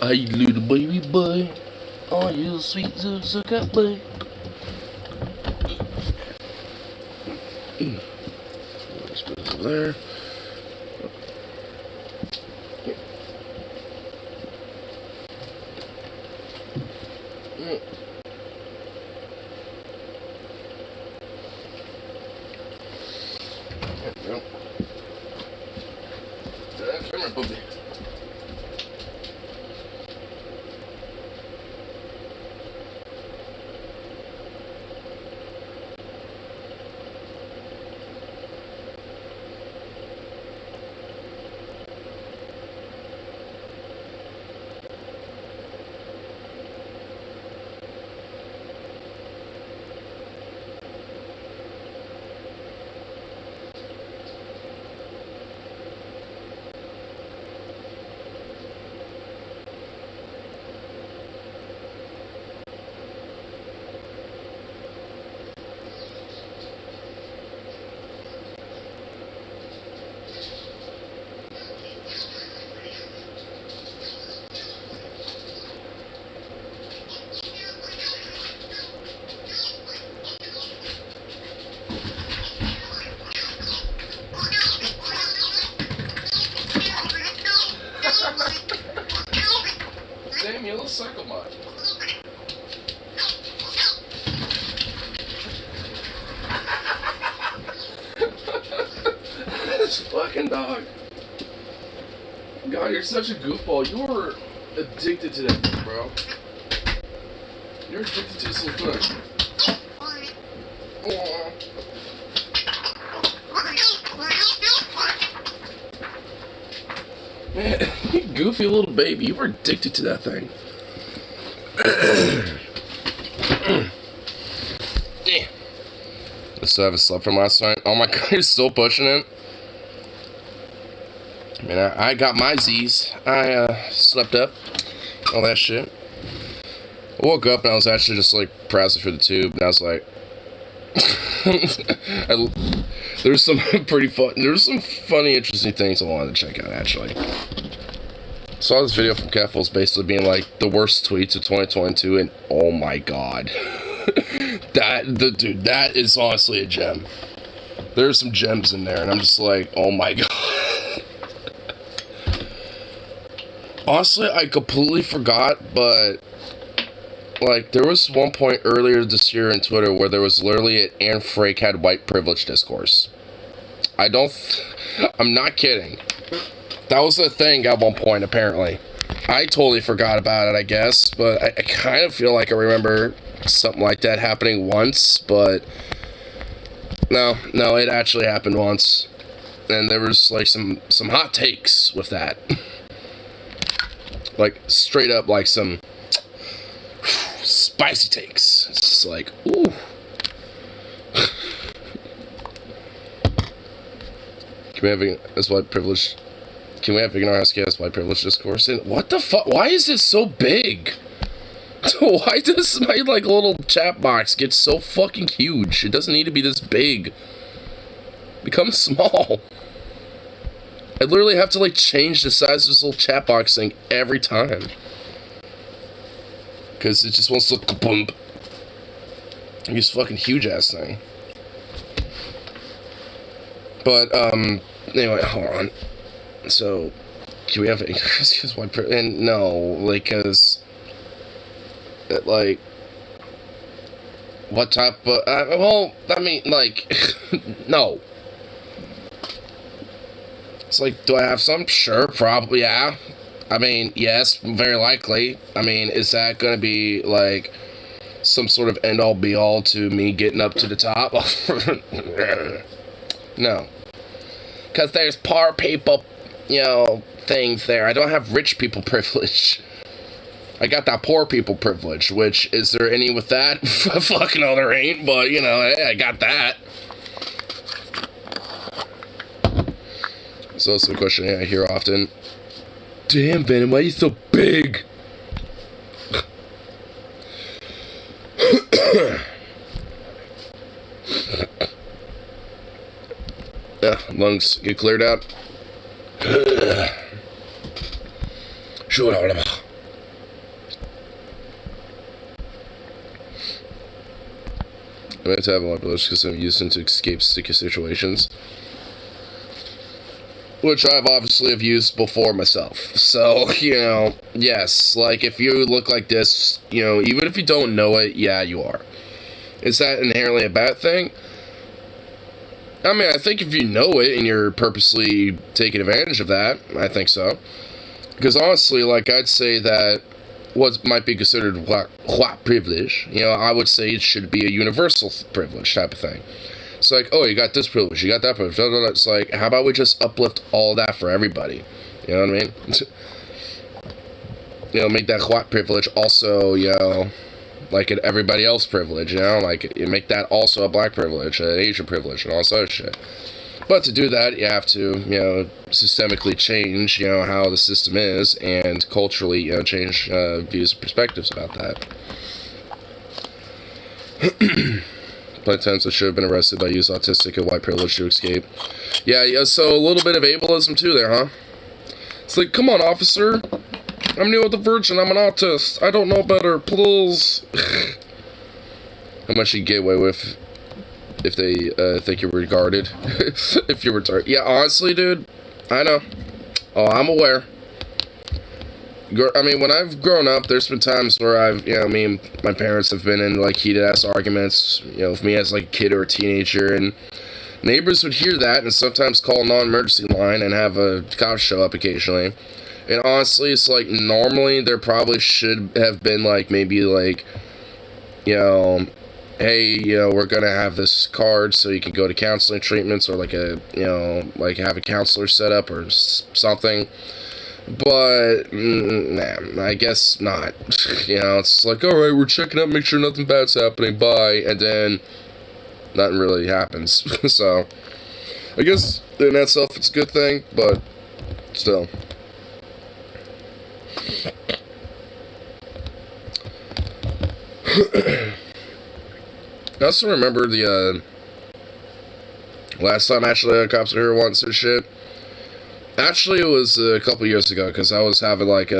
Hey, little baby boy. Oh, you sweet sugar boy. Let's put this over there. Come here, puppy. Damn, you little psycho mod. This fucking dog. God, you're such a goofball. You're addicted to that thing, bro. You're addicted to this little thing. Man, you goofy little baby. You were addicted to that thing. I still haven't slept from last night. Oh my god, you're still pushing it. I mean, I got my Z's. I slept up. All that shit. I woke up and I was actually just like browsing for the tube, and I was like, there's some pretty fun. There's some funny, interesting things I wanted to check out. Actually, saw this video from Keffels basically being like the worst tweets of 2022, and oh my god, that is honestly a gem. There's some gems in there, and I'm just like, oh my god. Honestly, I completely forgot, but like, there was one point earlier this year in Twitter where there was literally an Aaron Frake had white privilege discourse. I'm not kidding. That was a thing at one point, apparently. I totally forgot about it, I guess, but I kind of feel like I remember something like that happening once, but no, it actually happened once. And there was like some hot takes with that. Like, straight up, like some spicy takes. It's just like, ooh. Can we have as white privilege? Can we have Ignore Husky as white privilege discourse? And what the fuck? Why is this so big? Why does my like little chat box get so fucking huge? It doesn't need to be this big. Become small. I literally have to like change the size of this little chat box thing every time. Because it just wants to look kaboom. This fucking huge ass thing. But, anyway, hold on. So, can we have it? And no, like, cause, like, what type of, well, I mean, like, no. It's like, do I have some? Sure, probably, yeah. I mean, yes, very likely. I mean, is that gonna be, like, some sort of end-all be-all to me getting up to the top? No. Because there's poor people, you know, things there. I don't have rich people privilege. I got that poor people privilege, which, is there any with that? Fucking no, there ain't, but, you know, I got that. So that's the question I hear often. Damn, Venom, why are you so big? Lungs get cleared out. Sure. I have to have a lot of blood because I'm used to escape sticky situations, which I've obviously have used before myself. So, yes, like, if you look like this, even if you don't know it, yeah, you are. Is that inherently a bad thing? I mean, I think if you know it and you're purposely taking advantage of that, I think so. Because honestly, like, I'd say that what might be considered white privilege, I would say it should be a universal privilege type of thing. It's like, oh, you got this privilege, you got that privilege. It's like, how about we just uplift all that for everybody? You know what I mean? Make that white privilege also, like an everybody else privilege, like you make that also a black privilege, an Asian privilege, and all sorts of shit. But to do that, you have to, systemically change, how the system is, and culturally, change views and perspectives about that. Plenty of times I should have been arrested by use autistic and white privilege to escape. Yeah, so a little bit of ableism too there, huh? It's like, come on, officer. I'm neurodivergent, I'm an autist. I don't know better, please. How much you get away with if they think you're regarded? If you're retarded. Yeah, honestly, dude, I know. Oh, I'm aware. I mean, when I've grown up, there's been times where me and my parents have been in, like, heated-ass arguments, with me as, like, a kid or a teenager, and neighbors would hear that and sometimes call a non-emergency line and have a cop show up occasionally. And honestly, it's like, normally there probably should have been, like, maybe, like, hey, we're gonna have this card so you can go to counseling treatments, or, like, like, have a counselor set up or something. But, nah, I guess not. It's like, alright, we're checking up, make sure nothing bad's happening, bye, and then nothing really happens. So, I guess in itself it's a good thing, but still. I also remember the last time actually cops were here once and shit. Actually, it was a couple years ago, because I was having like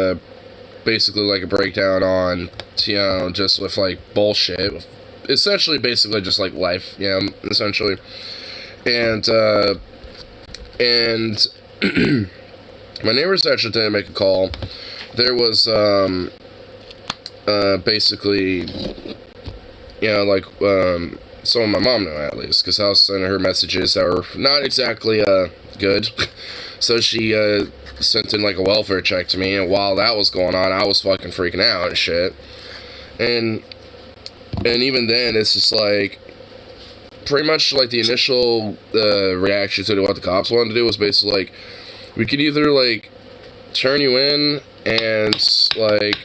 basically like a breakdown on, just with like bullshit. Essentially, basically just like life, essentially. And my neighbors actually didn't make a call. There was, basically, some of my mom knew at least, because I was sending her messages that were not exactly, good. So she, sent in, like, a welfare check to me, and while that was going on, I was fucking freaking out and shit. And even then, it's just, like, pretty much, like, the initial, reaction to what the cops wanted to do was basically, like, we could either, like, turn you in and, like,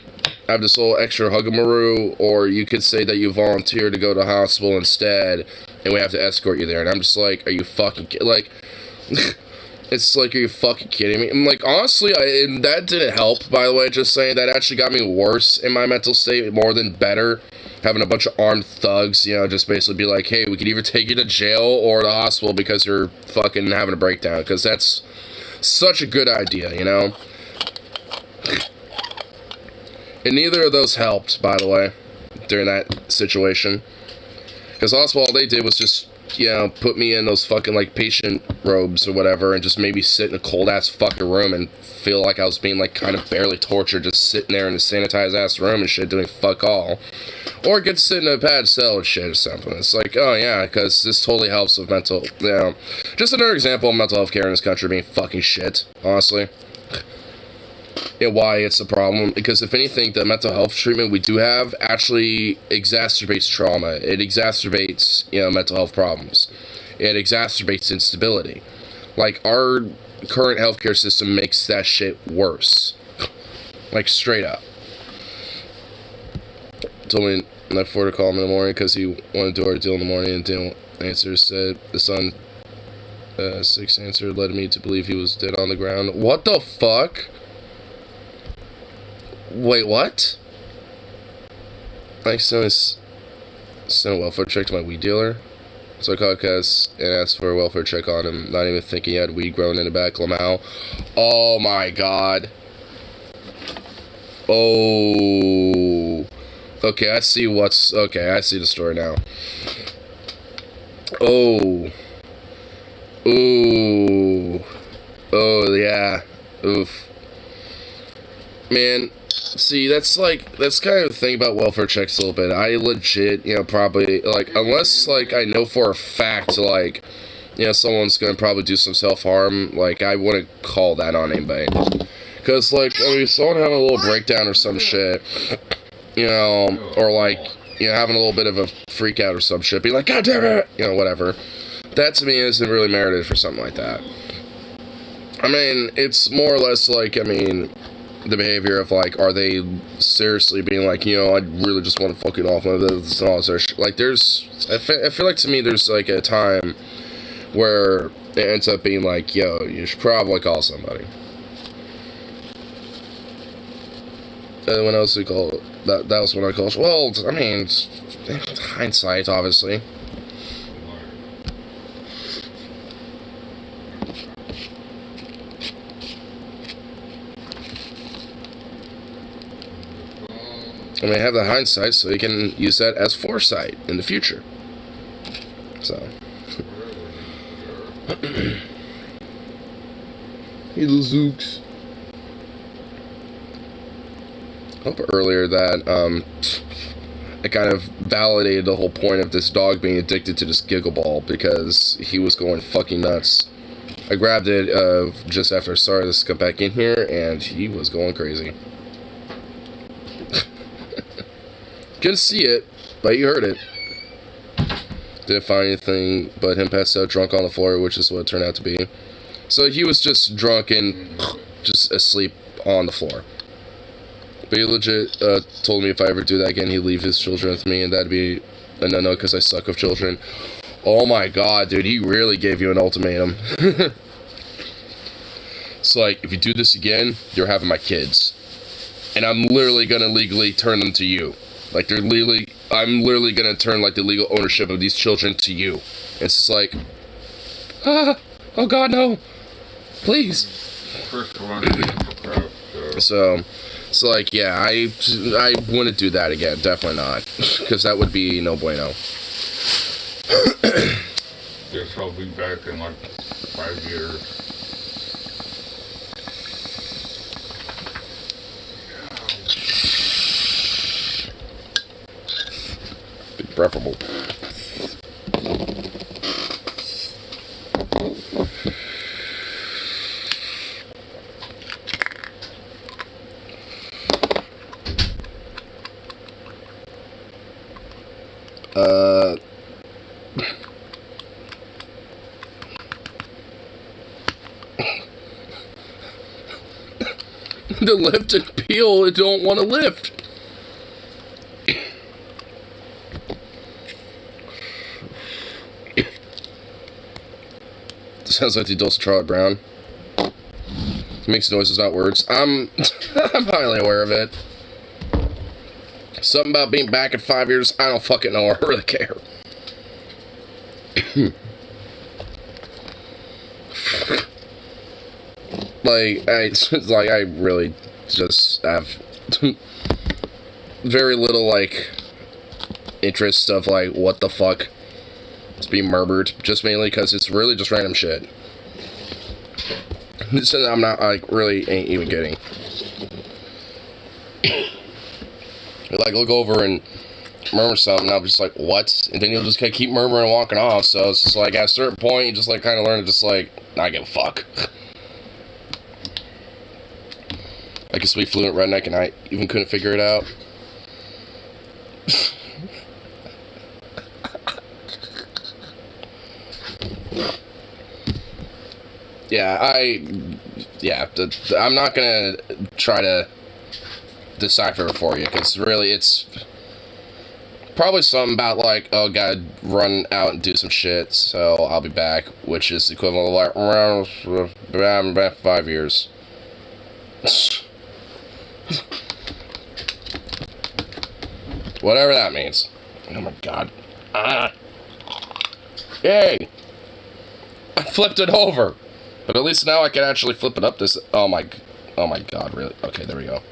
have this little extra huggamaroo, or you could say that you volunteer to go to hospital instead, and we have to escort you there. And I'm just like, are you fucking like, it's like, are you fucking kidding me? And, like, honestly, and that didn't help, by the way, just saying, that actually got me worse in my mental state, more than better. Having a bunch of armed thugs, just basically be like, hey, we could either take you to jail or the hospital because you're fucking having a breakdown, because that's such a good idea, And neither of those helped, by the way, during that situation. Because also all they did was just, put me in those fucking, like, patient robes or whatever, and just maybe sit in a cold-ass fucking room and feel like I was being, like, kind of barely tortured, just sitting there in a sanitized-ass room and shit, doing fuck all. Or get to sit in a padded cell and shit or something. It's like, oh yeah, because this totally helps with mental, just another example of mental health care in this country being fucking shit, honestly. Why it's a problem, because if anything, the mental health treatment we do have actually exacerbates trauma. It exacerbates, mental health problems. It exacerbates instability. Like, our current healthcare system makes that shit worse. Like, straight up. Told me not before to call him in the morning because he wanted to do our deal in the morning and didn't answer. Said the son, 6 answer led me to believe he was dead on the ground. What the fuck? Wait, what? Like, sent a welfare check to my weed dealer. So I called Cass and asked for a welfare check on him, not even thinking he had weed growing in the back. Lamau. Oh my god. Oh. Okay, I see what's... Okay, I see the story now. Oh. Ooh. Oh, yeah. Oof. Man, see, that's kind of the thing about welfare checks a little bit. I legit, probably, like, unless, like, I know for a fact, like, someone's gonna probably do some self-harm, like, I wouldn't call that on anybody. Because, like, I mean, someone having a little breakdown or some shit, or, like, having a little bit of a freak out or some shit, be like, God damn it, whatever. That, to me, isn't really merited for something like that. I mean, it's more or less, like, I mean... the behavior of, like, are they seriously being like, I really just want to fucking off my this and all this shit. Like, I feel like, to me, there's, like, a time where it ends up being like, yo, you should probably call somebody. And when else do you call it? That was when I called. Well, I mean, it's hindsight, obviously. I mean, have the hindsight so you can use that as foresight in the future. So. Hey, little Zooks. I hope earlier that, it kind of validated the whole point of this dog being addicted to this Giggle Ball, because he was going fucking nuts. I grabbed it, just after I started to come back in here, and he was going crazy. Couldn't see it, but you heard it. Didn't find anything but him passed out drunk on the floor, which is what it turned out to be. So he was just drunk and just asleep on the floor. But he legit told me if I ever do that again, he'd leave his children with me, and that'd be a no-no because I suck with children. Oh my god, dude, he really gave you an ultimatum. It's like, if you do this again, you're having my kids. And I'm literally gonna legally turn them to you. Like, I'm literally gonna turn, like, the legal ownership of these children to you. And it's just like, oh god, no. Please. So, it's like, yeah, I wouldn't do that again. Definitely not. Because that would be no bueno. Guess I'll be back in, like, 5 years. Preferable. The lift and peel, it don't want to lift. Sounds like the dulcet Charlotte Brown. Makes noises, not words. I'm highly aware of it. Something about being back in 5 years, I don't fucking know. I don't really care. I really just have very little, like, interest of, like, what the fuck is being murmured, just mainly because it's really just random shit. This I'm not, like, really ain't even kidding. Like, look over and murmur something, I'll be just like, what? And then you'll just keep murmuring and walking off, so it's just like, at a certain point, you just, like, kind of learn to just, like, not give a fuck. Like a sweet fluent redneck, and I even couldn't figure it out. I'm not gonna try to decipher it for you, because really it's probably something about, like, oh, gotta run out and do some shit, so I'll be back, which is the equivalent of, like, around 5 years. Whatever that means. Oh my god. Ah. Yay! I flipped it over. But at least now I can actually flip it up this... Oh my god, really? Okay, there we go.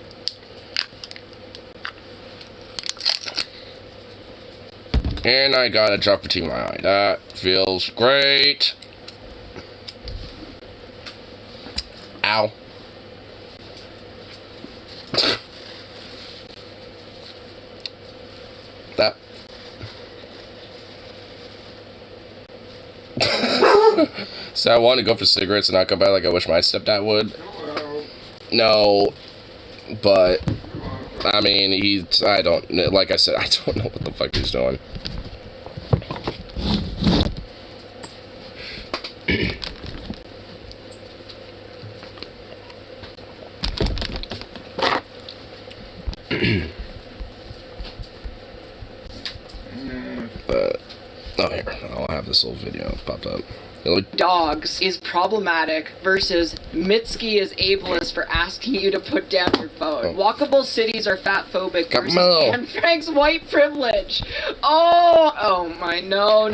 And I got a drop of tea in my eye. That feels great. Ow. That... So I want to go for cigarettes and not come back like I wish my stepdad would. No, but I mean, I don't, like I said, I don't know what the fuck he's doing. Oh, here, I'll have this little video popped up. Dogs is problematic versus Mitski is ableist for asking you to put down your phone. Walkable cities are fat phobic versus Anne Frank's white privilege. Oh my, no.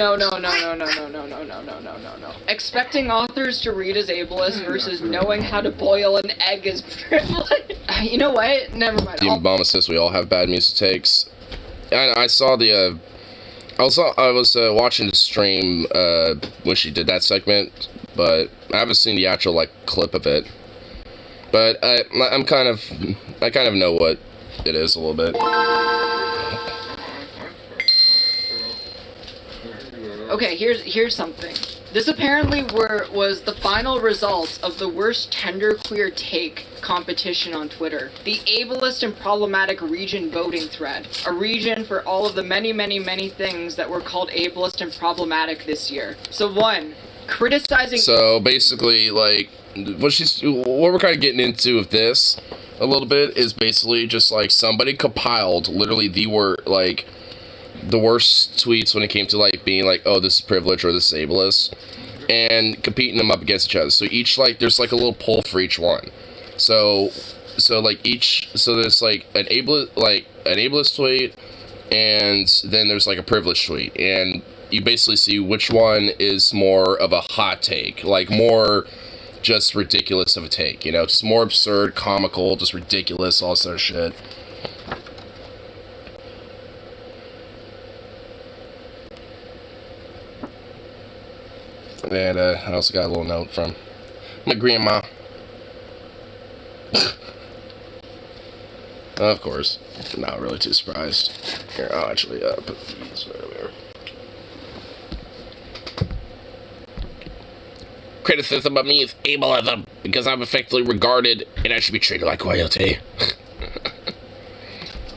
Expecting authors to read as ableist versus knowing how to boil an egg is privilege. You know what? Never mind. Team Obama says we all have bad music takes. I saw the, I was watching the stream when she did that segment, but I haven't seen the actual like clip of it. But I kind of know what it is a little bit. Okay, here's something. This apparently was the final results of the worst genderqueer take competition on Twitter. The ableist and problematic region voting thread. A region for all of the many things that were called ableist and problematic this year. So 1, criticizing... So basically, like, what we're kind of getting into with this a little bit is basically just like somebody compiled literally the worst tweets when it came to like being like, oh, this is privilege or this is ableist, and competing them up against each other. So each, like, there's like a little poll for each one. So there's like an ableist tweet, and then there's like a privileged tweet, and you basically see which one is more of a hot take, like more just ridiculous of a take, you know, just more absurd, comical, just ridiculous, all sort of shit. And I also got a little note from my grandma. Of course, not really too surprised. Here, I'll actually put these right over here. Criticism of me is ableism because I'm effectively regarded and I should be treated like royalty.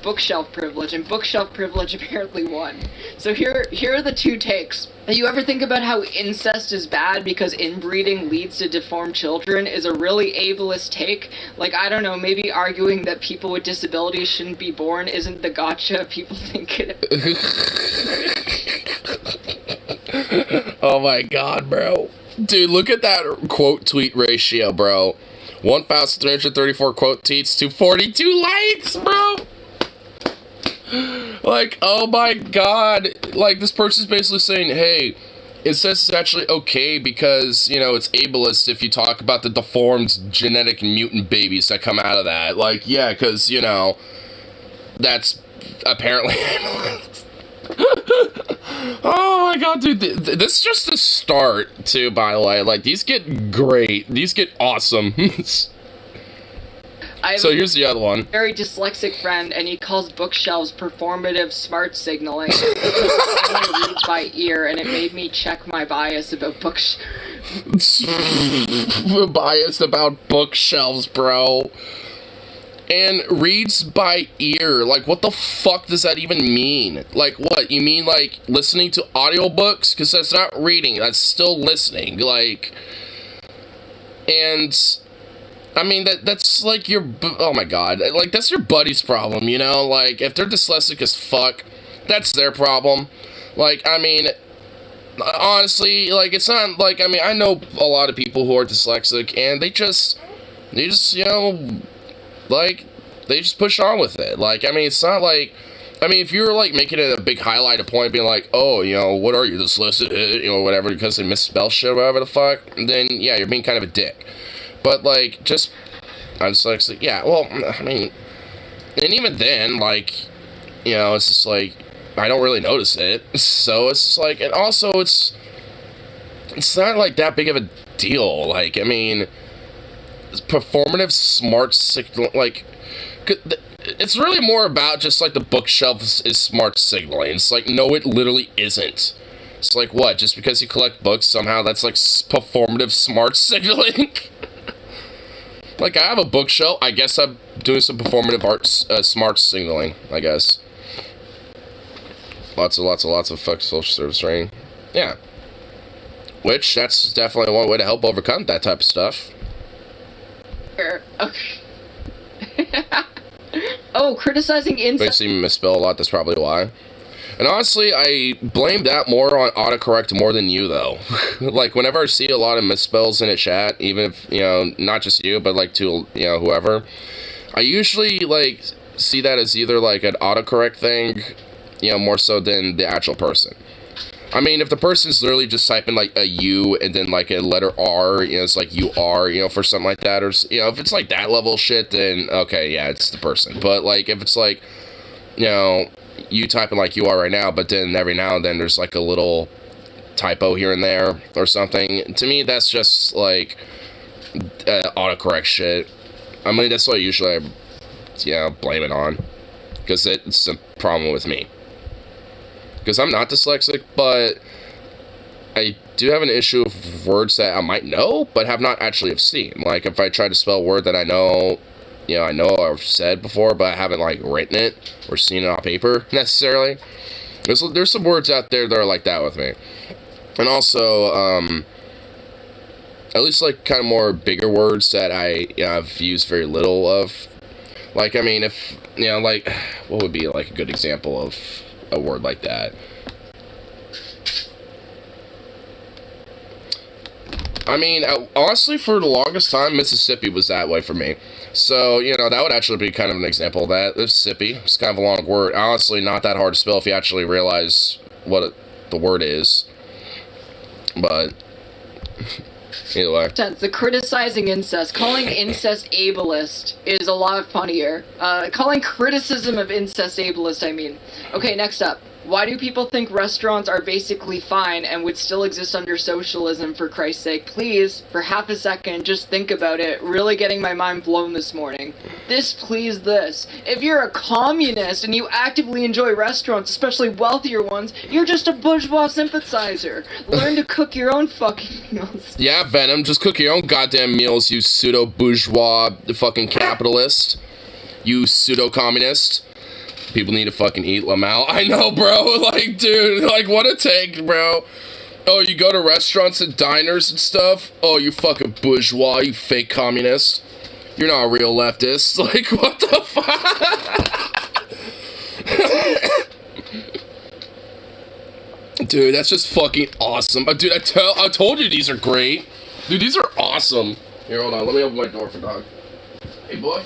Bookshelf privilege, and bookshelf privilege apparently won. So here are the 2 takes. You ever think about how incest is bad because inbreeding leads to deformed children is a really ableist take? Like, I don't know, maybe arguing that people with disabilities shouldn't be born isn't the gotcha people think it is. Oh my god, bro. Dude, look at that quote tweet ratio, bro. 1,334 quote tweets to 42 likes, bro. Like, oh my god, like, this person's basically saying, hey, it says it's actually okay because, you know, it's ableist if you talk about the deformed genetic mutant babies that come out of that. Like, yeah, because, you know, that's apparently Oh my god, dude, this is just the start, too, by the way. Like, these get great. These get awesome. So here's the other one. Very dyslexic friend, and he calls bookshelves performative smart signaling. It reads by ear, and it made me check my bias about bias about bookshelves, bro. And reads by ear. Like, what the fuck does that even mean? Like, what? You mean, like, listening to audiobooks? Because that's not reading. That's still listening. Like, and... I mean, that's like your... Oh my god. Like, that's your buddy's problem, you know? Like, if they're dyslexic as fuck, that's their problem. Like, I mean... Honestly, like, it's not... Like, I mean, I know a lot of people who are dyslexic, and they just, you know... Like, they just push on with it. Like, I mean, it's not like I mean, if you're like making it a big highlight, a point, being like, oh, you know, what are you, dyslexic, you know, whatever, because they misspell shit or whatever the fuck, then yeah, you're being kind of a dick. But like, just, I'm dyslexic, yeah, well, I mean, and even then, like, you know, it's just like, I don't really notice it, so it's just like, and also it's not like that big of a deal. Like, I mean, performative smart signal, like, it's really more about just like the bookshelf is smart signaling. It's like, no, it literally isn't. It's like, what, just because you collect books somehow that's like performative smart signaling? Like, I have a bookshelf, I guess I'm doing some performative arts, smart signaling, I guess. Lots of fuck social service training. Yeah. Which, that's definitely one way to help overcome that type of stuff. Okay. Oh, criticizing If you see me misspell a lot, that's probably why. And honestly, I blame that more on autocorrect more than you, though. Like, whenever I see a lot of misspells in a chat, even if, you know, not just you, but, like, to, you know, whoever, I usually, like, see that as either, like, an autocorrect thing, you know, more so than the actual person. I mean, if the person's literally just typing, like, a U and then, like, a letter R, you know, it's like you are, you know, for something like that, or, you know, if it's, like, that level shit, then, okay, yeah, it's the person. But, like, if it's, like, you know, you typing like you are right now, but then every now and then there's, like, a little typo here and there or something, to me, that's just, like, autocorrect shit. I mean, that's what usually I, you know, blame it on, because it's a problem with me. Because I'm not dyslexic, but I do have an issue with words that I might know, but have not actually have seen. Like, if I try to spell a word that I know, you know, I've said before, but I haven't, like, written it or seen it on paper, necessarily. There's some words out there that are like that with me. And also, at least, like, kind of more bigger words that I've used very little of. Like, I mean, if, you know, like, what would be, like, a good example of a word like that? I mean, honestly, for the longest time, Mississippi was that way for me. So, you know, that would actually be kind of an example of that. Mississippi, it's kind of a long word. Honestly, not that hard to spell if you actually realize what the word is. But, either way. The criticizing incest. Calling incest ableist is a lot funnier. Calling criticism of incest ableist, I mean. Okay, next up. Why do people think restaurants are basically fine and would still exist under socialism, for Christ's sake? Please, for half a second, just think about it. Really getting my mind blown this morning. This. If you're a communist and you actively enjoy restaurants, especially wealthier ones, you're just a bourgeois sympathizer. Learn to cook your own fucking meals. Yeah, Venom, just cook your own goddamn meals, you pseudo-bourgeois fucking capitalist. You pseudo-communist. People need to fucking eat, Lamau. I know, bro. Like, dude, like, what a take, bro. Oh, you go to restaurants and diners and stuff? Oh, you fucking bourgeois, you fake communist. You're not a real leftist. Like, what the fuck? Dude, that's just fucking awesome. Dude, I told you these are great. Dude, these are awesome. Here, hold on. Let me open my door for dog. Hey, boy.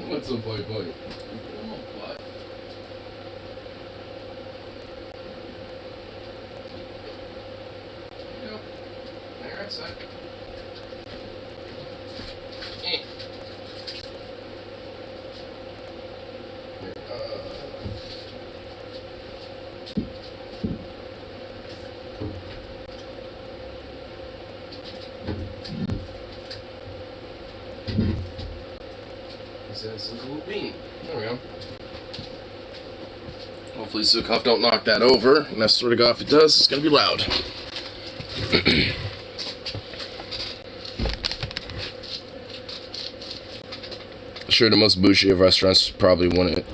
What's up, boy? What? Yep. There, that's it. There we go. Hopefully Zukov don't knock that over, and I swear to God if it does, it's gonna be loud. Sure, the most bougie of restaurants probably wouldn't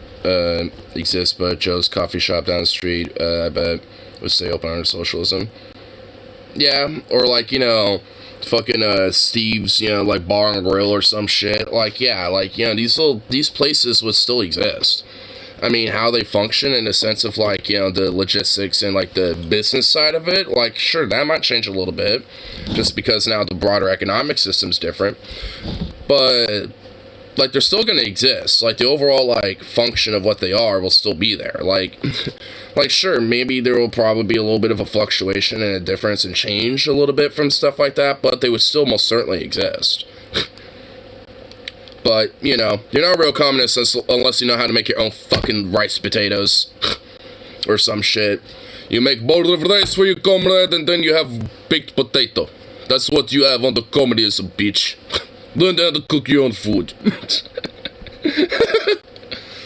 exist, but Joe's coffee shop down the street, I bet, would stay open under socialism. Yeah, or like, you know, fucking Steve's, you know, like bar and grill or some shit. Like, yeah, like, you know, these places would still exist. I mean, how they function in the sense of, like, you know, the logistics and, like, the business side of it, like, sure, that might change a little bit, just because now the broader economic system's different. But like they're still gonna exist. Like the overall like function of what they are will still be there. Like, like sure, maybe there will probably be a little bit of a fluctuation and a difference and change a little bit from stuff like that, but they would still most certainly exist. But, you know, you're not a real communist unless you know how to make your own fucking rice potatoes. Or some shit. You make bowl of rice for your comrade and then you have baked potato. That's what you have on the communism, bitch. Learn how to cook your own food.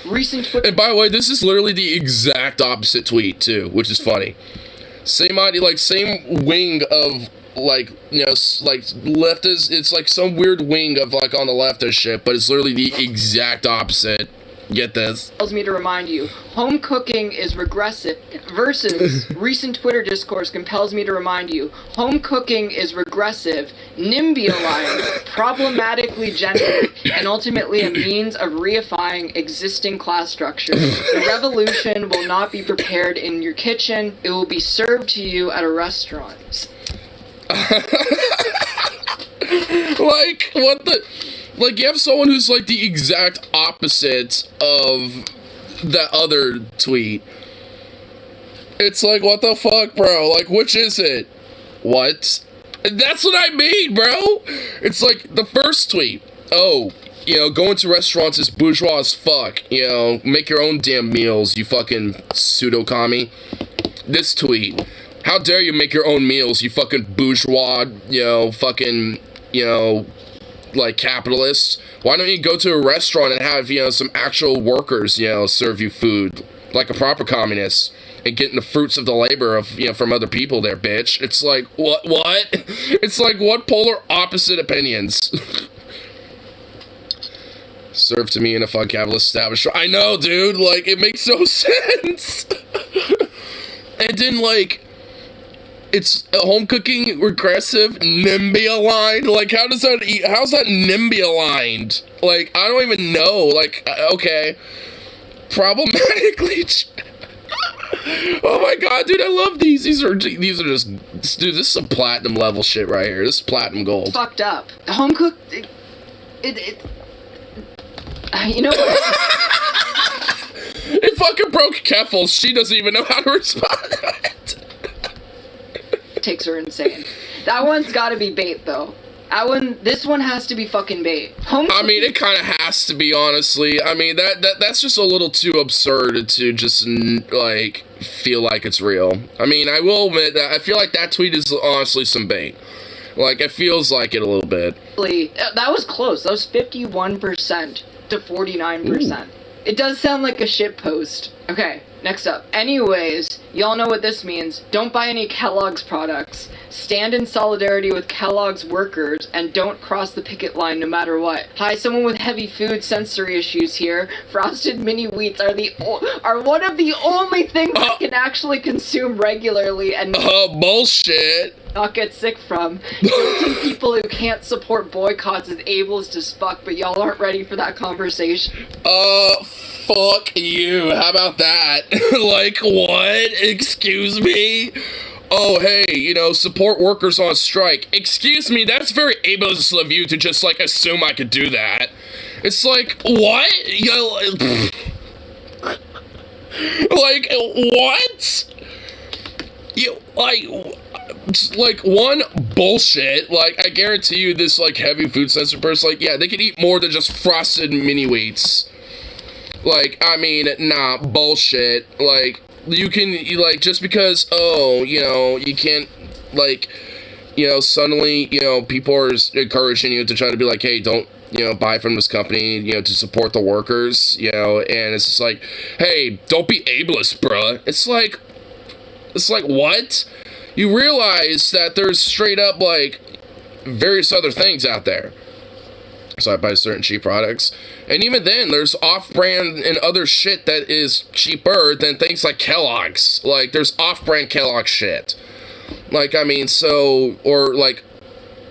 And by the way, this is literally the exact opposite tweet, too, which is funny. Same idea, like, same wing of... like, you know, like, leftist, it's like some weird wing of, like, on the leftist shit, but it's literally the exact opposite. Get this. Tells me to remind you, home cooking is regressive, versus recent Twitter discourse compels me to remind you, home cooking is regressive, NIMBY-aligned, problematically gendered, and ultimately a means of reifying existing class structures. The revolution will not be prepared in your kitchen, it will be served to you at a restaurant. Like, what the... Like, you have someone who's, like, the exact opposite of that other tweet. It's like, what the fuck, bro? Like, which is it? What? That's what I mean, bro! It's like, the first tweet. Oh, you know, going to restaurants is bourgeois as fuck. You know, make your own damn meals, you fucking pseudo-commie. This tweet. How dare you make your own meals, you fucking bourgeois, you know, fucking, you know, like, capitalists. Why don't you go to a restaurant and have, you know, some actual workers, you know, serve you food, like a proper communist, and getting the fruits of the labor of, you know, from other people there, bitch. It's like, what? It's like, what polar opposite opinions? Served to me in a fun capitalist establishment. I know, dude, like, it makes no sense. And then, like, it's home cooking, regressive, NIMBY aligned. Like, how's that NIMBY aligned? Like, I don't even know. Like, okay. Problematically. Oh my god, dude, I love these. These are just, dude, this is some platinum level shit right here. This is platinum gold. Fucked up. Home cooked, you know what? It fucking broke Keffel. She doesn't even know how to respond to it. Takes are insane. That one's gotta be bait, though. This one has to be fucking bait. I mean, it kind of has to be, honestly. I mean, that's just a little too absurd to just, like, feel like it's real. I mean, I will admit that I feel like that tweet is honestly some bait. Like, it feels like it a little bit. That was close. That was 51% to 49%. Ooh. It does sound like a shit post. Okay, next up. Anyways, y'all know what this means. Don't buy any Kellogg's products. Stand in solidarity with Kellogg's workers and don't cross the picket line no matter what. Hi, someone with heavy food sensory issues here. Frosted mini wheats are one of the only things I can actually consume regularly and bullshit. Not get sick from. Guilting people who can't support boycotts is ableist as fuck, but y'all aren't ready for that conversation. Fuck you. How about that? Like, what? Excuse me? Oh, hey, you know, support workers on strike. Excuse me, that's very ableist of you to just, like, assume I could do that. It's like, what? Like, what? Like, one, bullshit. Like, I guarantee you this, like, heavy food sensitive person, like, yeah, they could eat more than just frosted mini wheats. Like, I mean, nah, bullshit. Like, you can, like, just because, oh, you know, you can't, like, you know, suddenly, you know, people are encouraging you to try to be like, hey, don't, you know, buy from this company, you know, to support the workers, you know, and it's just like, hey, don't be ableist, bruh. It's like, what? You realize that there's straight up, like, various other things out there. So I buy certain cheap products. And even then, there's off-brand and other shit that is cheaper than things like Kellogg's. Like, there's off-brand Kellogg shit. Like, I mean, so, or, like,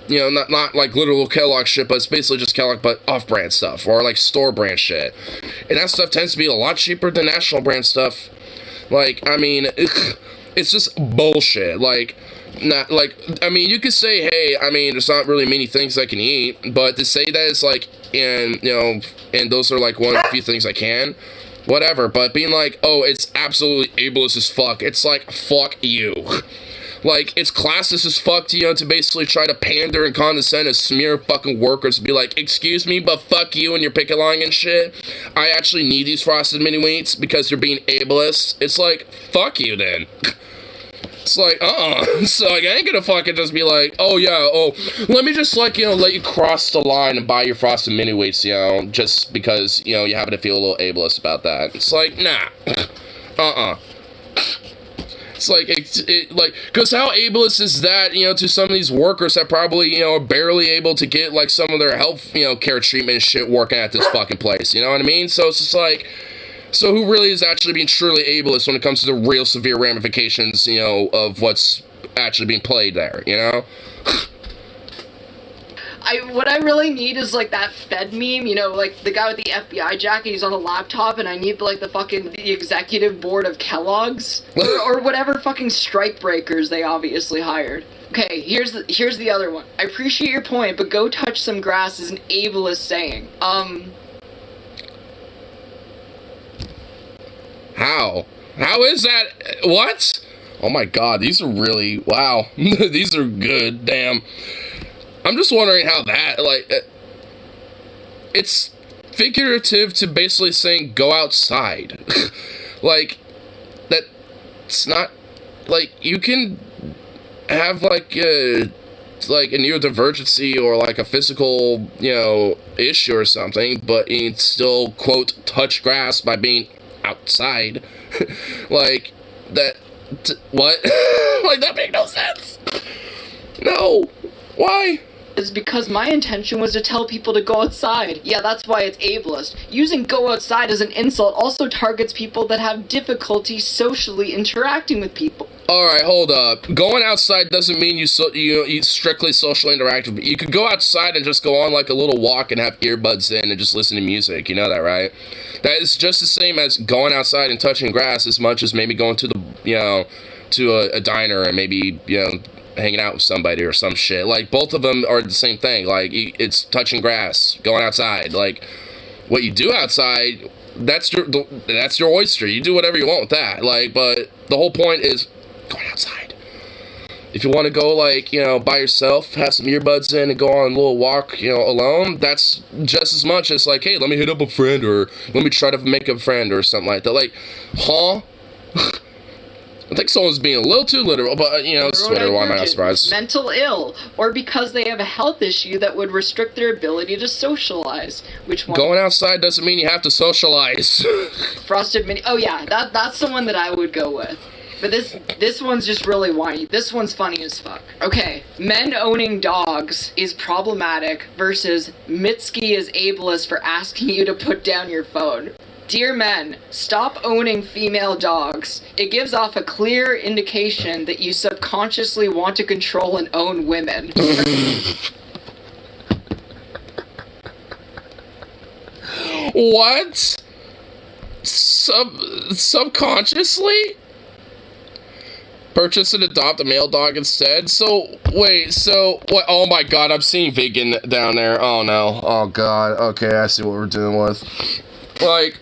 you know, not like literal Kellogg shit, but it's basically just Kellogg, but off-brand stuff. Or, like, store-brand shit. And that stuff tends to be a lot cheaper than national brand stuff. Like, I mean, it's just bullshit. Like, not like, I mean, you could say, hey, I mean, there's not really many things I can eat, but to say that it's like, and you know, and those are like one of the few things I can, whatever. But being like, oh, it's absolutely ableist as fuck, it's like, fuck you. Like, it's classist as fuck, you know, to basically try to pander and condescend and smear fucking workers to be like, excuse me, but fuck you and your picket line and shit. I actually need these frosted mini wheats because you're being ableist. It's like, fuck you then. It's like, So, like, I ain't gonna fucking just be like, oh, yeah, oh, let me just, like, you know, let you cross the line and buy your frosted mini wheats, you know, just because, you know, you happen to feel a little ableist about that. It's like, nah. It's like, like, because how ableist is that, you know, to some of these workers that probably, you know, are barely able to get, like, some of their health, you know, care treatment and shit working at this fucking place, you know what I mean? So it's just like, so who really is actually being truly ableist when it comes to the real severe ramifications, you know, of what's actually being played there, you know? What I really need is, like, that Fed meme, you know, like, the guy with the FBI jacket, he's on a laptop, and I need, like, the executive board of Kellogg's, or whatever fucking strike breakers they obviously hired. Okay, here's the other one. I appreciate your point, but go touch some grass is an ableist saying. How? How is that? What? Oh my god, these are really, wow. These are good, damn. I'm just wondering how that, like, it's figurative to basically saying go outside. Like, that's not, like, you can have, like a neurodivergency or, like, a physical, you know, issue or something, but you can still, quote, touch grass by being outside. Like, that, what? Like, that makes no sense. No. Why? Is because my intention was to tell people to go outside. Yeah, that's why it's ableist. Using go outside as an insult also targets people that have difficulty socially interacting with people. Alright, hold up. Going outside doesn't mean you strictly socially interactive. You could go outside and just go on like a little walk and have earbuds in and just listen to music. You know that, right? That is just the same as going outside and touching grass as much as maybe going to the, you know, to a diner and maybe, you know, hanging out with somebody or some shit. Like, both of them are the same thing. Like, it's touching grass, going outside. Like, what you do outside, that's your oyster. You do whatever you want with that. Like, but the whole point is going outside. If you want to go, like, you know, by yourself, have some earbuds in and go on a little walk, you know, alone, that's just as much as, like, hey, let me hit up a friend or let me try to make a friend or something like that. Like, huh? I think someone's being a little too literal, but, you know, it's Twitter, why am I not surprised? Mental ill, or because they have a health issue that would restrict their ability to socialize. Which one? Going outside doesn't mean you have to socialize. Frosted mini. Oh yeah, that's the one that I would go with. But this one's just really whiny. This one's funny as fuck. Okay, men owning dogs is problematic versus Mitski is ableist for asking you to put down your phone. Dear men, stop owning female dogs. It gives off a clear indication that you subconsciously want to control and own women. What? Subconsciously? Purchase and adopt a male dog instead? So, wait, so, what? Oh my god, I'm seeing vegan down there. Oh no. Oh god. Okay, I see what we're dealing with. Like,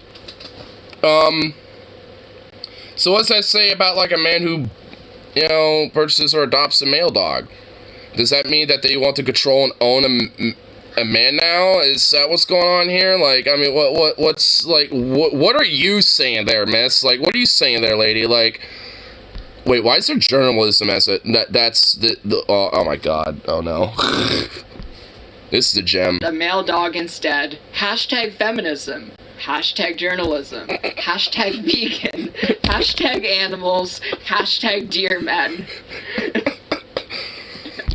so what does that say about, like, a man who, you know, purchases or adopts a male dog? Does that mean that they want to control and own a man now? Is that what's going on here? Like, I mean, what are you saying there, miss? Like, what are you saying there, lady? Like, wait, why is there journalism as a, that's the oh my god, oh no. This is the gem. A male dog instead. Hashtag feminism. Hashtag journalism. Hashtag vegan. Hashtag animals. Hashtag dear men.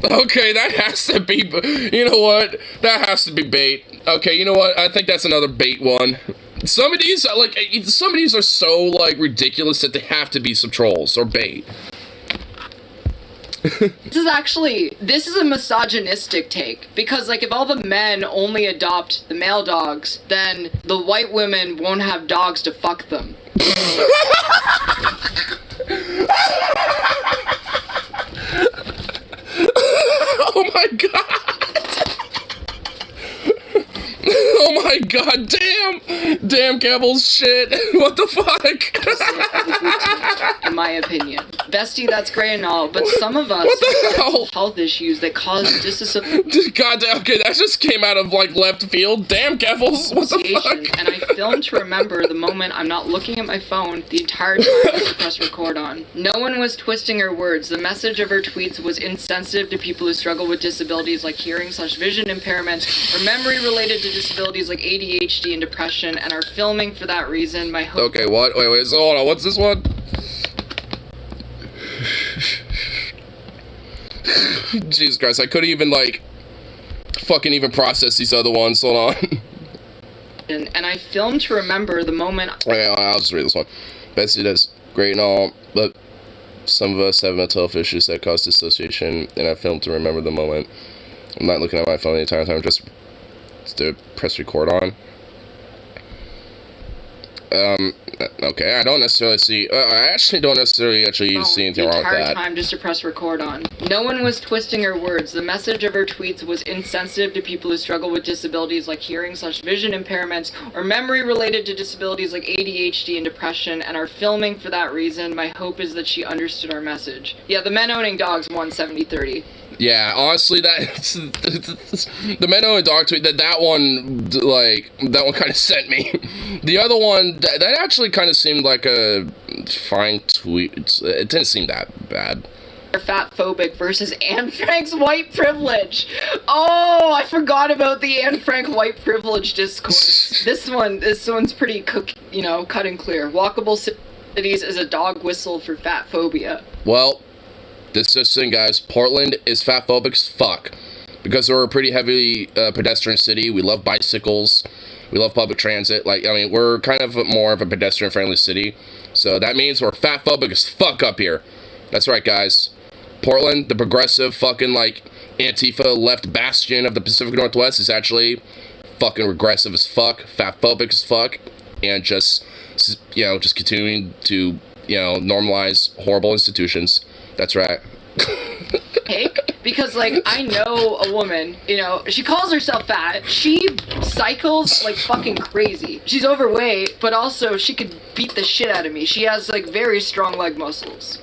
Okay, that has to be, you know what? That has to be bait. Okay, you know what? I think that's another bait one. Some of these, like, are so, like, ridiculous that they have to be some trolls or bait. This is a misogynistic take, because, like, if all the men only adopt the male dogs, then the white women won't have dogs to fuck them. Oh my god! Oh my god, damn! Damn, Campbell's shit. What the fuck? In my opinion. Bestie, that's great and all, but some of us What the hell? have health issues that cause disassociation, God damn, okay, that just came out of, like, left field. Damn, Campbell's, what the fuck? and I filmed to remember the moment I'm not looking at my phone the entire time I press record on. No one was twisting her words. The message of her tweets was insensitive to people who struggle with disabilities like hearing/vision impairment or memory related to disabilities like ADHD and depression, and are filming for that reason. My hope. Okay, what? Wait, so hold on, what's this one? Jesus Christ, I couldn't even, like, fucking even process these other ones. Hold on. And I filmed to remember the moment. Okay, I'll just read this one. Betsy does great and all, but some of us have mental health issues that cause dissociation, and I filmed to remember the moment. I'm not looking at my phone the entire time, just to press record on. Okay, I don't necessarily see, I actually don't necessarily see anything wrong with The entire that. time just to press record on. No one was twisting her words. The message of her tweets was insensitive to people who struggle with disabilities like hearing/vision impairments or memory related to disabilities like ADHD and depression, and are filming for that reason. My hope is that she understood our message. Yeah, the men owning dogs won 70-30. Yeah, honestly, that the Menno and Dog tweet, that one kind of sent me. The other one, that actually kind of seemed like a fine tweet. It didn't seem that bad. Fat phobic versus Anne Frank's white privilege. Oh, I forgot about the Anne Frank white privilege discourse. This one's pretty cut and clear. Walkable cities is a dog whistle for fat phobia. Well, this is the thing, guys. Portland is fat phobic as fuck. Because we're a pretty heavily pedestrian city. We love bicycles. We love public transit. We're kind of more of a pedestrian-friendly city. So that means we're fat phobic as fuck up here. That's right, guys. Portland, the progressive fucking, Antifa left bastion of the Pacific Northwest, is actually fucking regressive as fuck, fat phobic as fuck, and just continuing to, normalize horrible institutions. That's right. Because, I know a woman, she calls herself fat. She cycles like fucking crazy. She's overweight, but also she could beat the shit out of me. She has, very strong leg muscles.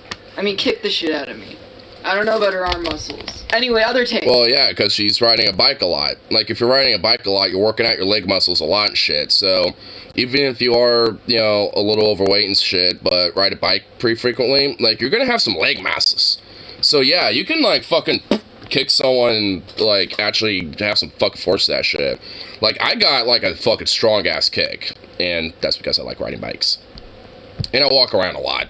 Kick the shit out of me. I don't know about her arm muscles. Anyway, other take. Well, yeah, because she's riding a bike a lot. If you're riding a bike a lot, you're working out your leg muscles a lot and shit. So, even if you are, a little overweight and shit, but ride a bike pretty frequently, you're gonna have some leg muscles. So, yeah, you can, fucking kick someone and, actually have some fucking force to that shit. I got, a fucking strong-ass kick. And that's because I like riding bikes. And I walk around a lot.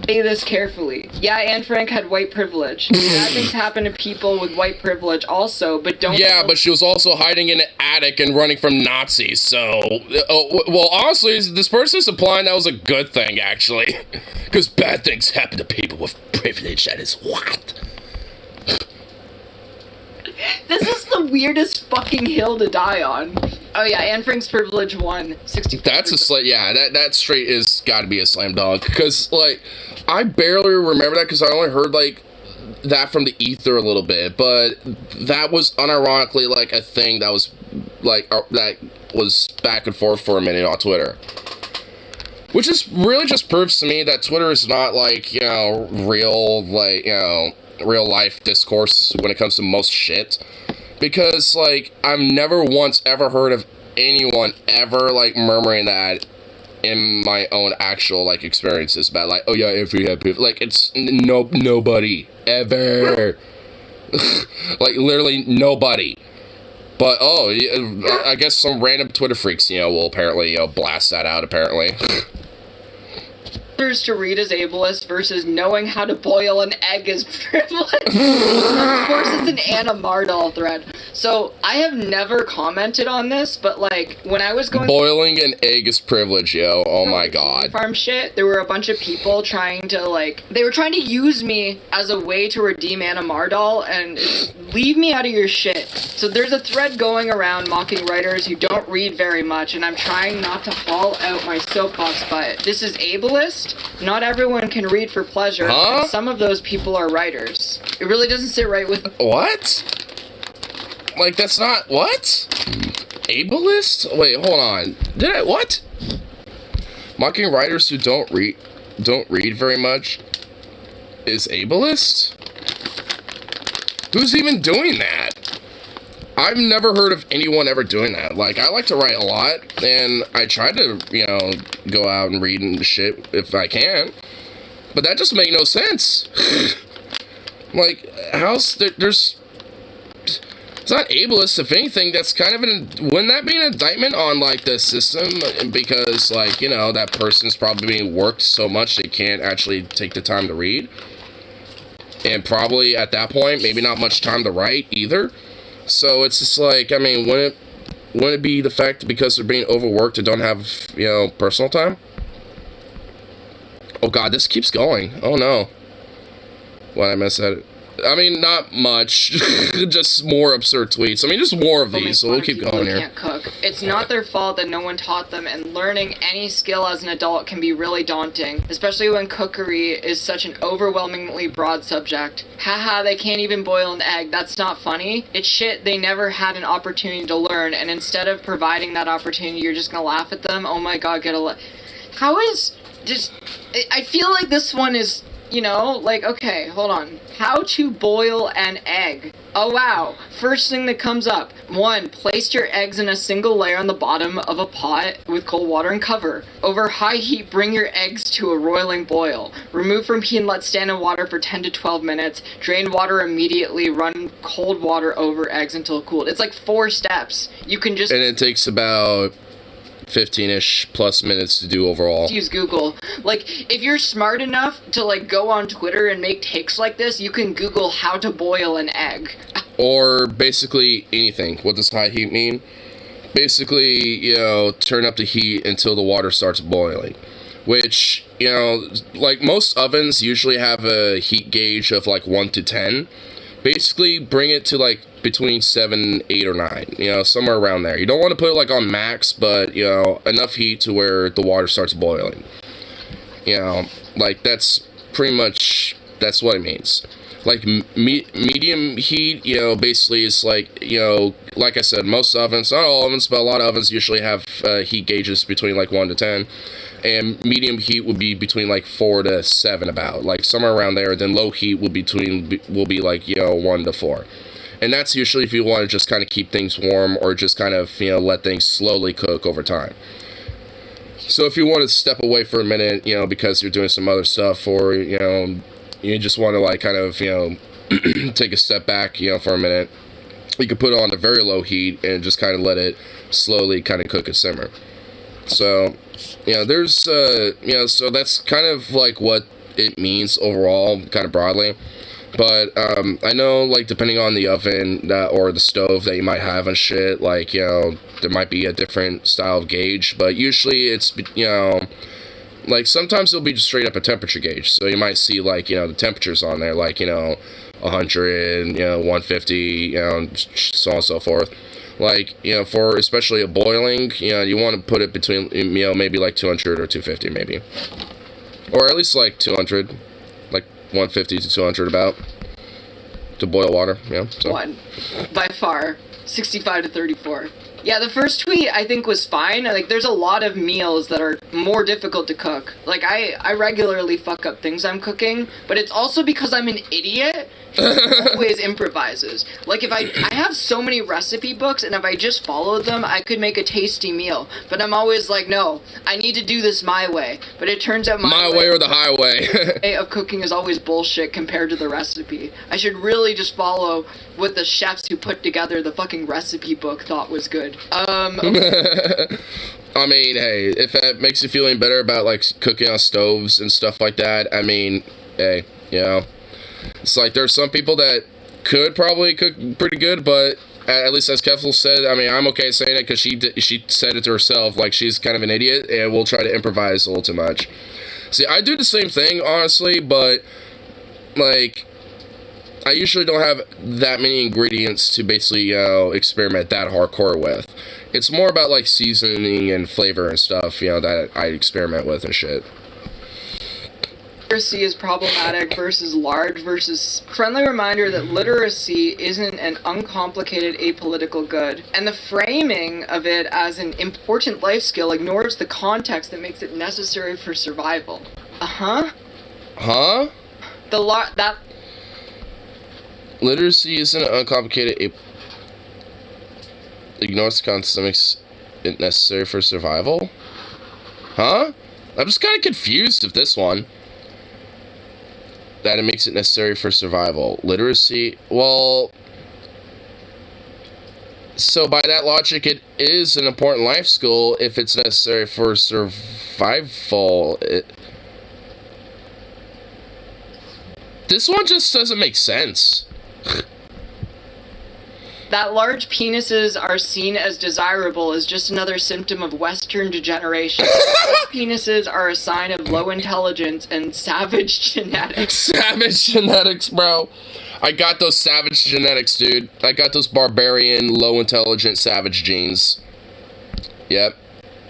Say this carefully. Yeah, Anne Frank had white privilege. Bad things happen to people with white privilege also, but don't... Yeah, but she was also hiding in an attic and running from Nazis, so... well, honestly, this person's implying that was a good thing, actually. Because bad things happen to people with privilege, that is what? This is the weirdest fucking hill to die on. Oh yeah, Anne Frank's privilege won 60%. That's that straight is gotta be a slam dunk. Because, I barely remember that because I only heard, that from the ether a little bit. But that was unironically, a thing that was, that was back and forth for a minute on Twitter. Which is really just proves to me that Twitter is not, real life discourse when it comes to most shit. Because, I've never once ever heard of anyone ever, murmuring that in my own actual, experiences about, oh yeah, if we have people, it's nobody, ever. Literally nobody. But, I guess some random Twitter freaks, will apparently, blast that out, apparently. To read as ableist versus knowing how to boil an egg is privilege. Of course, it's an Anna Mardal thread. So, I have never commented on this, but, when I was going... Boiling an egg is privilege, yo. Oh my god. Farm shit, there were a bunch of people trying to, they were trying to use me as a way to redeem Anna Mardal, and leave me out of your shit. So, there's a thread going around mocking writers who don't read very much, and I'm trying not to haul out my soapbox, but this is ableist. ableist. Not everyone can read for pleasure, Huh? and some of those people are writers. It really doesn't sit right with... What? Like, that's not... What? Ableist? Wait, hold on. Did I... What? Mocking writers who don't read very much is ableist? Who's even doing that? I've never heard of anyone ever doing that. Like, I like to write a lot, and I try to, you know, go out and read and shit if I can. But that just makes no sense. Like, there's... It's not ableist. If anything, that's kind of wouldn't that be an indictment on, like, the system? Because, like, you know, that person's probably being worked so much they can't actually take the time to read. And probably, at that point, maybe not much time to write either. So it's just like, I mean, wouldn't it be the fact that because they're being overworked and don't have, you know, personal time? Oh god, this keeps going. Oh no. What, I missed that? I mean, not much. Just more absurd tweets. I mean, just more of these, so we'll keep going here. Can't cook. It's not their fault that no one taught them, and learning any skill as an adult can be really daunting, especially when cookery is such an overwhelmingly broad subject. Haha, they can't even boil an egg. That's not funny. It's shit they never had an opportunity to learn, and instead of providing that opportunity, you're just gonna laugh at them. Oh my god, how is... Just... I feel like this one is... You know, like, okay, hold on. How to boil an egg. Oh, wow. First thing that comes up. 1. Place your eggs in a single layer on the bottom of a pot with cold water and cover. Over high heat, bring your eggs to a roiling boil. Remove from heat and let stand in water for 10 to 12 minutes. Drain water immediately. Run cold water over eggs until cooled. It's like 4 steps. You can just... And it takes about 15-ish plus minutes to do overall. Use Google. Like, if you're smart enough to, like, go on Twitter and make takes like this, you can Google how to boil an egg. Or basically anything. What does high heat mean? Basically, you know, turn up the heat until the water starts boiling. Which, you know, like most ovens usually have a heat gauge of like 1 to 10. Basically, bring it to like between 7, 8, or 9, you know, somewhere around there. You don't want to put it like on max, but, you know, enough heat to where the water starts boiling. You know, like that's pretty much, that's what it means. Like medium heat, you know, basically it's like, you know, like I said, most ovens, not all ovens, but a lot of ovens usually have heat gauges between like 1 to 10. And medium heat would be between like 4 to 7 about, like somewhere around there. Then low heat will be like, you know, 1 to 4. And that's usually if you want to just kind of keep things warm or just kind of, you know, let things slowly cook over time. So if you want to step away for a minute, you know, because you're doing some other stuff, or, you know, you just want to like kind of, you know, take a step back, you know, for a minute, you can put it on a very low heat and just kind of let it slowly kind of cook and simmer. So, you know, there's, you know, so that's kind of like what it means overall, kind of broadly. But I know, like, depending on the oven or the stove that you might have and shit, like, you know, there might be a different style of gauge. But usually it's, you know, like, sometimes it'll be just straight up a temperature gauge. So you might see, like, you know, the temperatures on there, like, you know, 100, you know, 150, you know, so on and so forth. Like, you know, for especially a boiling, you know, you want to put it between, you know, maybe like 200 or 250 maybe. Or at least like 200. 150 to 200 about to boil water, yeah. So. 1 by far, 65 to 34. Yeah, the first tweet I think was fine. Like, there's a lot of meals that are more difficult to cook. Like, I regularly fuck up things I'm cooking, but it's also because I'm an idiot who always improvises. Like, if I have so many recipe books, and if I just followed them, I could make a tasty meal. But I'm always like, no, I need to do this my way. But it turns out my way or the highway of cooking is always bullshit compared to the recipe. I should really just follow what the chefs who put together the fucking recipe book thought was good. Okay. I mean, hey, if that makes you feel any better about, like, cooking on stoves and stuff like that, I mean, hey, you know, it's like there's some people that could probably cook pretty good, but at least as Keffel said, I mean, I'm okay saying it because she said it to herself, like, she's kind of an idiot and will try to improvise a little too much. See, I do the same thing, honestly, but, like, I usually don't have that many ingredients to basically, you know, experiment that hardcore with. It's more about, like, seasoning and flavor and stuff, you know, that I experiment with and shit. literacy is problematic versus large versus friendly reminder that literacy isn't an uncomplicated apolitical good, and the framing of it as an important life skill ignores the context that makes it necessary for survival. Huh? That literacy isn't uncomplicated. Ignores the context that makes it necessary for survival. Huh? I'm just kind of confused of this one. That it makes it necessary for survival. Literacy, well, so by that logic, it is an important life skill if it's necessary for survival. This one just doesn't make sense. That large penises are seen as desirable is just another symptom of Western degeneration. Large penises are a sign of low intelligence and savage genetics. Savage genetics, bro. I got those savage genetics, dude. I got those barbarian, low intelligent, savage genes. Yep.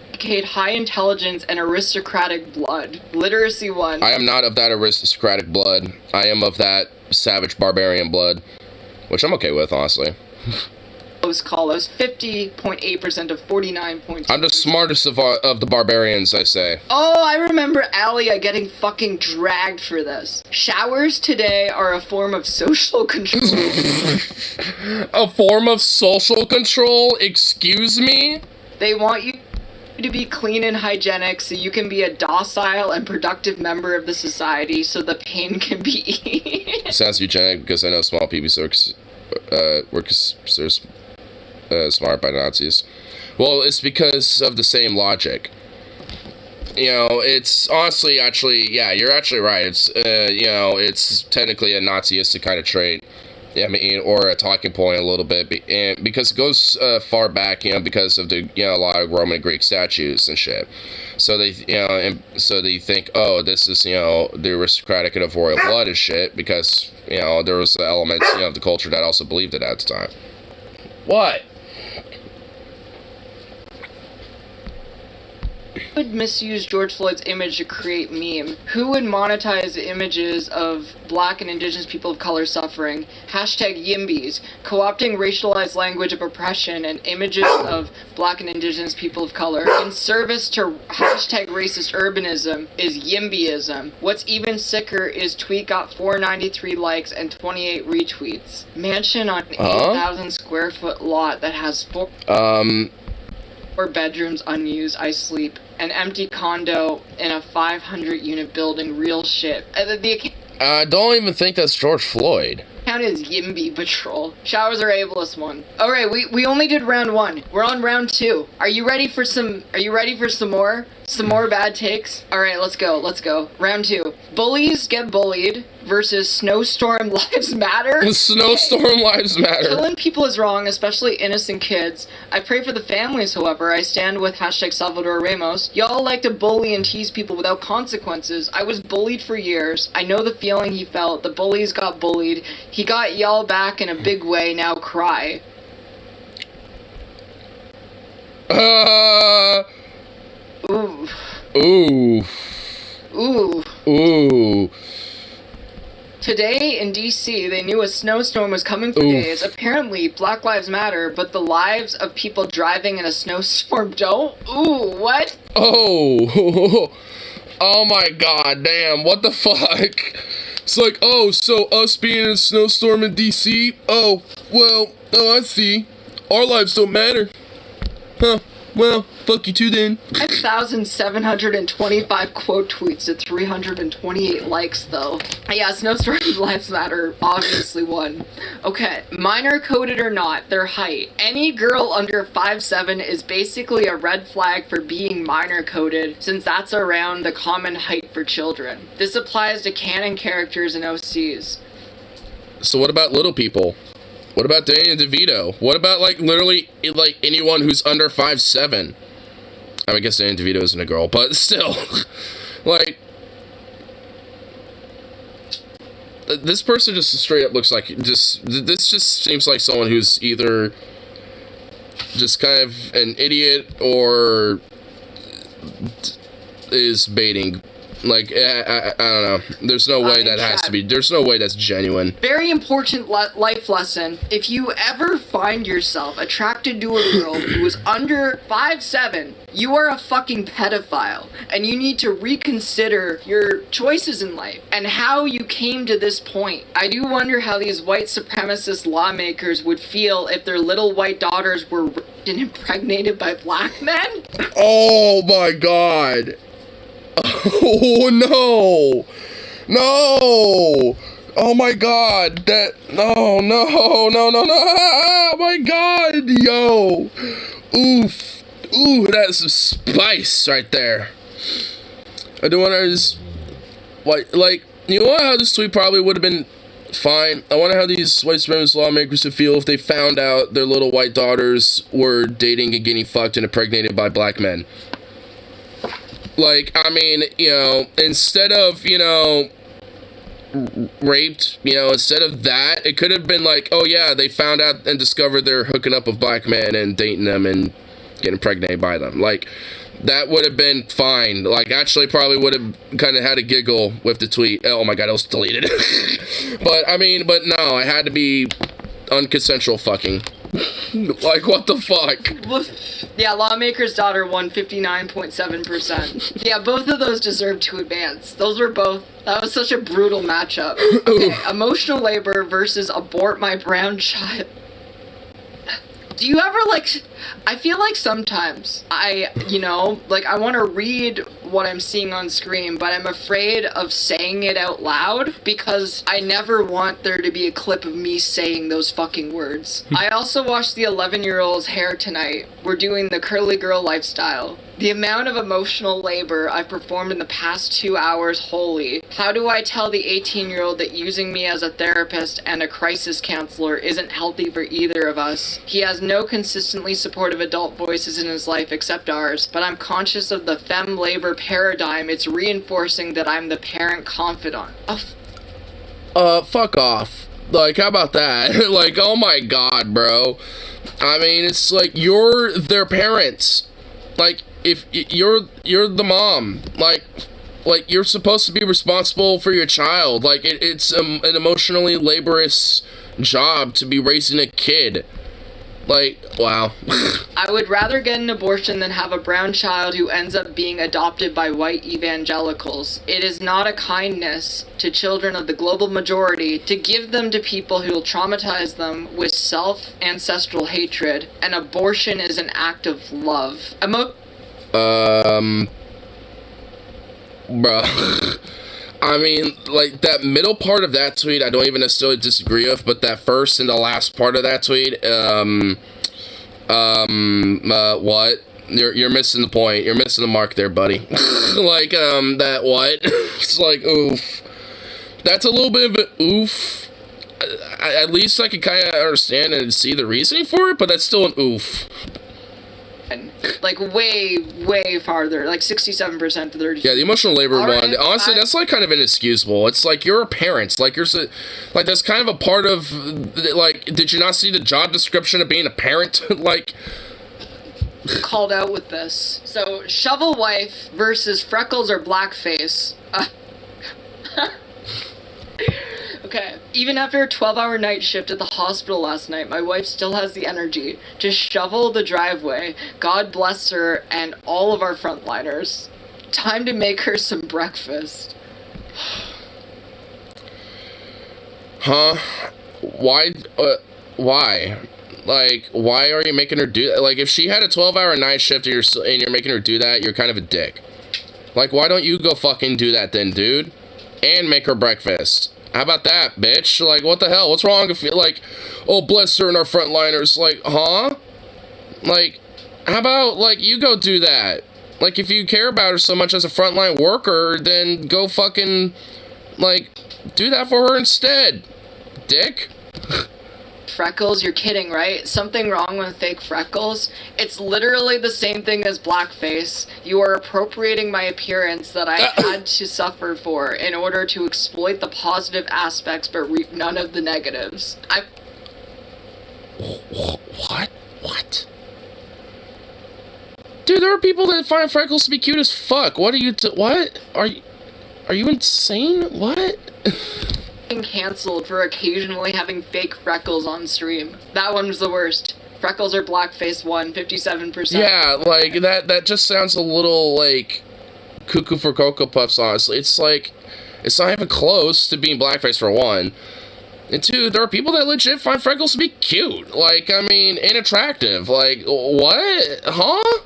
Indicate high intelligence and aristocratic blood. Literacy 1. I am not of that aristocratic blood. I am of that savage barbarian blood. Which I'm okay with, honestly. Close call. It was 50.8% of 49.2%. I'm the smartest of the barbarians, I say. Oh, I remember Alia getting fucking dragged for this. Showers today are a form of social control. A form of social control? Excuse me? They want you to be clean and hygienic so you can be a docile and productive member of the society so the pain can be eased. Sounds eugenic because I know small people were considered smart by Nazis. Well, it's because of the same logic. You know, it's honestly, actually, yeah, you're actually right. It's, you know, it's technically a Naziistic kind of trait. I mean, or a talking point a little bit, and because it goes far back, you know, because of the, you know, a lot of Roman and Greek statues and shit. So they, you know, and so they think, oh, this is, you know, the aristocratic and of royal blood and shit, because, you know, there was elements, you know, of the culture that also believed it at the time. What? Who would misuse George Floyd's image to create meme? Who would monetize images of black and indigenous people of color suffering? Hashtag YIMBYs, co-opting racialized language of oppression and images of black and indigenous people of color in service to hashtag racist urbanism is YIMBYism. What's even sicker is tweet got 493 likes and 28 retweets. Mansion on 8,000 square foot lot that has four bedrooms unused, I sleep. An empty condo in a 500 unit building, real shit. I don't even think that's George Floyd. Count as Yimby Patrol. Showers are ableist 1. Alright, we only did round 1. We're on round 2. Are you ready for some more? Some more bad takes? Alright, let's go. Round 2. Bullies get bullied versus Snowstorm Lives Matter. Snowstorm Lives Matter. Killing people is wrong, especially innocent kids. I pray for the families, however. I stand with hashtag Salvador Ramos. Y'all like to bully and tease people without consequences. I was bullied for years. I know the feeling he felt. The bullies got bullied. He got y'all back in a big way. Now cry. Ooh. Ooh. Ooh. Ooh. Today in DC, they knew a snowstorm was coming for days. Apparently, Black Lives Matter, but the lives of people driving in a snowstorm don't? Ooh, what? Oh. Oh my god, damn, what the fuck? It's like, oh, so us being in a snowstorm in DC? Oh, well, oh, I see. Our lives don't matter. Huh. Well, fuck you too then. 5,725 quote tweets at 328 likes, though. Yeah, Snowstorm Lives Matter obviously won. Okay, minor coded or not, their height. Any girl under 5'7" is basically a red flag for being minor coded, since that's around the common height for children. This applies to canon characters and OCs. So what about little people? What about Danny DeVito? What about, like, literally, like, anyone who's under 5'7"? I mean, I guess Danny DeVito isn't a girl, but still. Like, this person just straight up looks like, this just seems like someone who's either just kind of an idiot or is baiting Like, I don't know. There's no way that has to be. There's no way that's genuine. Very important life lesson. If you ever find yourself attracted to a girl who is under 5'7", you are a fucking pedophile. And you need to reconsider your choices in life and how you came to this point. I do wonder how these white supremacist lawmakers would feel if their little white daughters were raped and impregnated by black men. Oh my god. Oh no! No! Oh my god! No! Oh my god! Yo! Oof! Ooh, that's some spice right there. I do wonder like, you know how this tweet probably would have been fine? I wonder how these white supremacist lawmakers would feel if they found out their little white daughters were dating and getting fucked and impregnated by black men. Like, I mean, you know, instead of, you know, raped, you know, instead of that, it could have been like, oh yeah, they found out and discovered they're hooking up with black men and dating them and getting impregnated by them. Like, that would have been fine. Like, actually probably would have kind of had a giggle with the tweet. Oh my god, it was deleted. But, I mean, but no, it had to be unconsensual fucking. Like, what the fuck? Yeah, lawmaker's daughter won 59.7%. Yeah, both of those deserve to advance. Those were both... That was such a brutal matchup. Okay, emotional labor versus abort my brown child. Do you ever, like... I feel like sometimes I want to read what I'm seeing on screen, but I'm afraid of saying it out loud because I never want there to be a clip of me saying those fucking words. I also watched the 11-year-old's hair tonight. We're doing the curly girl lifestyle. The amount of emotional labor I've performed in the past 2 hours, holy. How do I tell the 18-year-old that using me as a therapist and a crisis counselor isn't healthy for either of us? He has no consistently supportive adult voices in his life except ours, but I'm conscious of the femme labor paradigm. It's reinforcing that I'm the parent confidant. Fuck off. Like, how about that? Like, oh my god, bro. I mean, it's like, you're their parents. Like, if you're the mom, like you're supposed to be responsible for your child. Like, it's an emotionally laborious job to be raising a kid. Like, wow. I would rather get an abortion than have a brown child who ends up being adopted by white evangelicals. It is not a kindness to children of the global majority to give them to people who will traumatize them with self-ancestral hatred. An abortion is an act of love. Bro. I mean, like, that middle part of that tweet, I don't even necessarily disagree with, but that first and the last part of that tweet, what? You're missing the point. You're missing the mark there, buddy. Like, that what? It's like, oof. That's a little bit of an oof. At least I can kind of understand and see the reasoning for it, but that's still an oof. Like, way farther, like 67% to 30%. Yeah, the emotional labor one, honestly, that's like kind of inexcusable. It's like, you're a parent. Like, like, that's kind of a part of, like, did you not see the job description of being a parent? Like, called out with this. So, shovel wife versus freckles or blackface. Okay. Even after a 12-hour night shift at the hospital last night, my wife still has the energy to shovel the driveway. God bless her and all of our frontliners. Time to make her some breakfast. Huh? Why? Why? Like, why are you making her do that? Like, if she had a 12-hour night shift and you're making her do that, you're kind of a dick. Like, why don't you go fucking do that then, dude? And make her breakfast. How about that, bitch? Like, what the hell? What's wrong if you're like, oh, bless her and our frontliners? Like, huh? Like, how about, like, you go do that? Like, if you care about her so much as a frontline worker, then go fucking, like, do that for her instead, dick. Freckles, you're kidding, right? Something wrong with fake freckles? It's literally the same thing as blackface. You are appropriating my appearance that I had to suffer for in order to exploit the positive aspects but reap none of the negatives. What? What? Dude, there are people that find freckles to be cute as fuck. What are you what? Are you... Are you insane? What? Being canceled for occasionally having fake freckles on stream. That one was the worst. Freckles or blackface won 57%. Yeah, like that just sounds a little like cuckoo for Cocoa Puffs, honestly. It's like, it's not even close to being blackface for one. And two, there are people that legit find freckles to be cute. Like, I mean, and attractive. Like, what? Huh?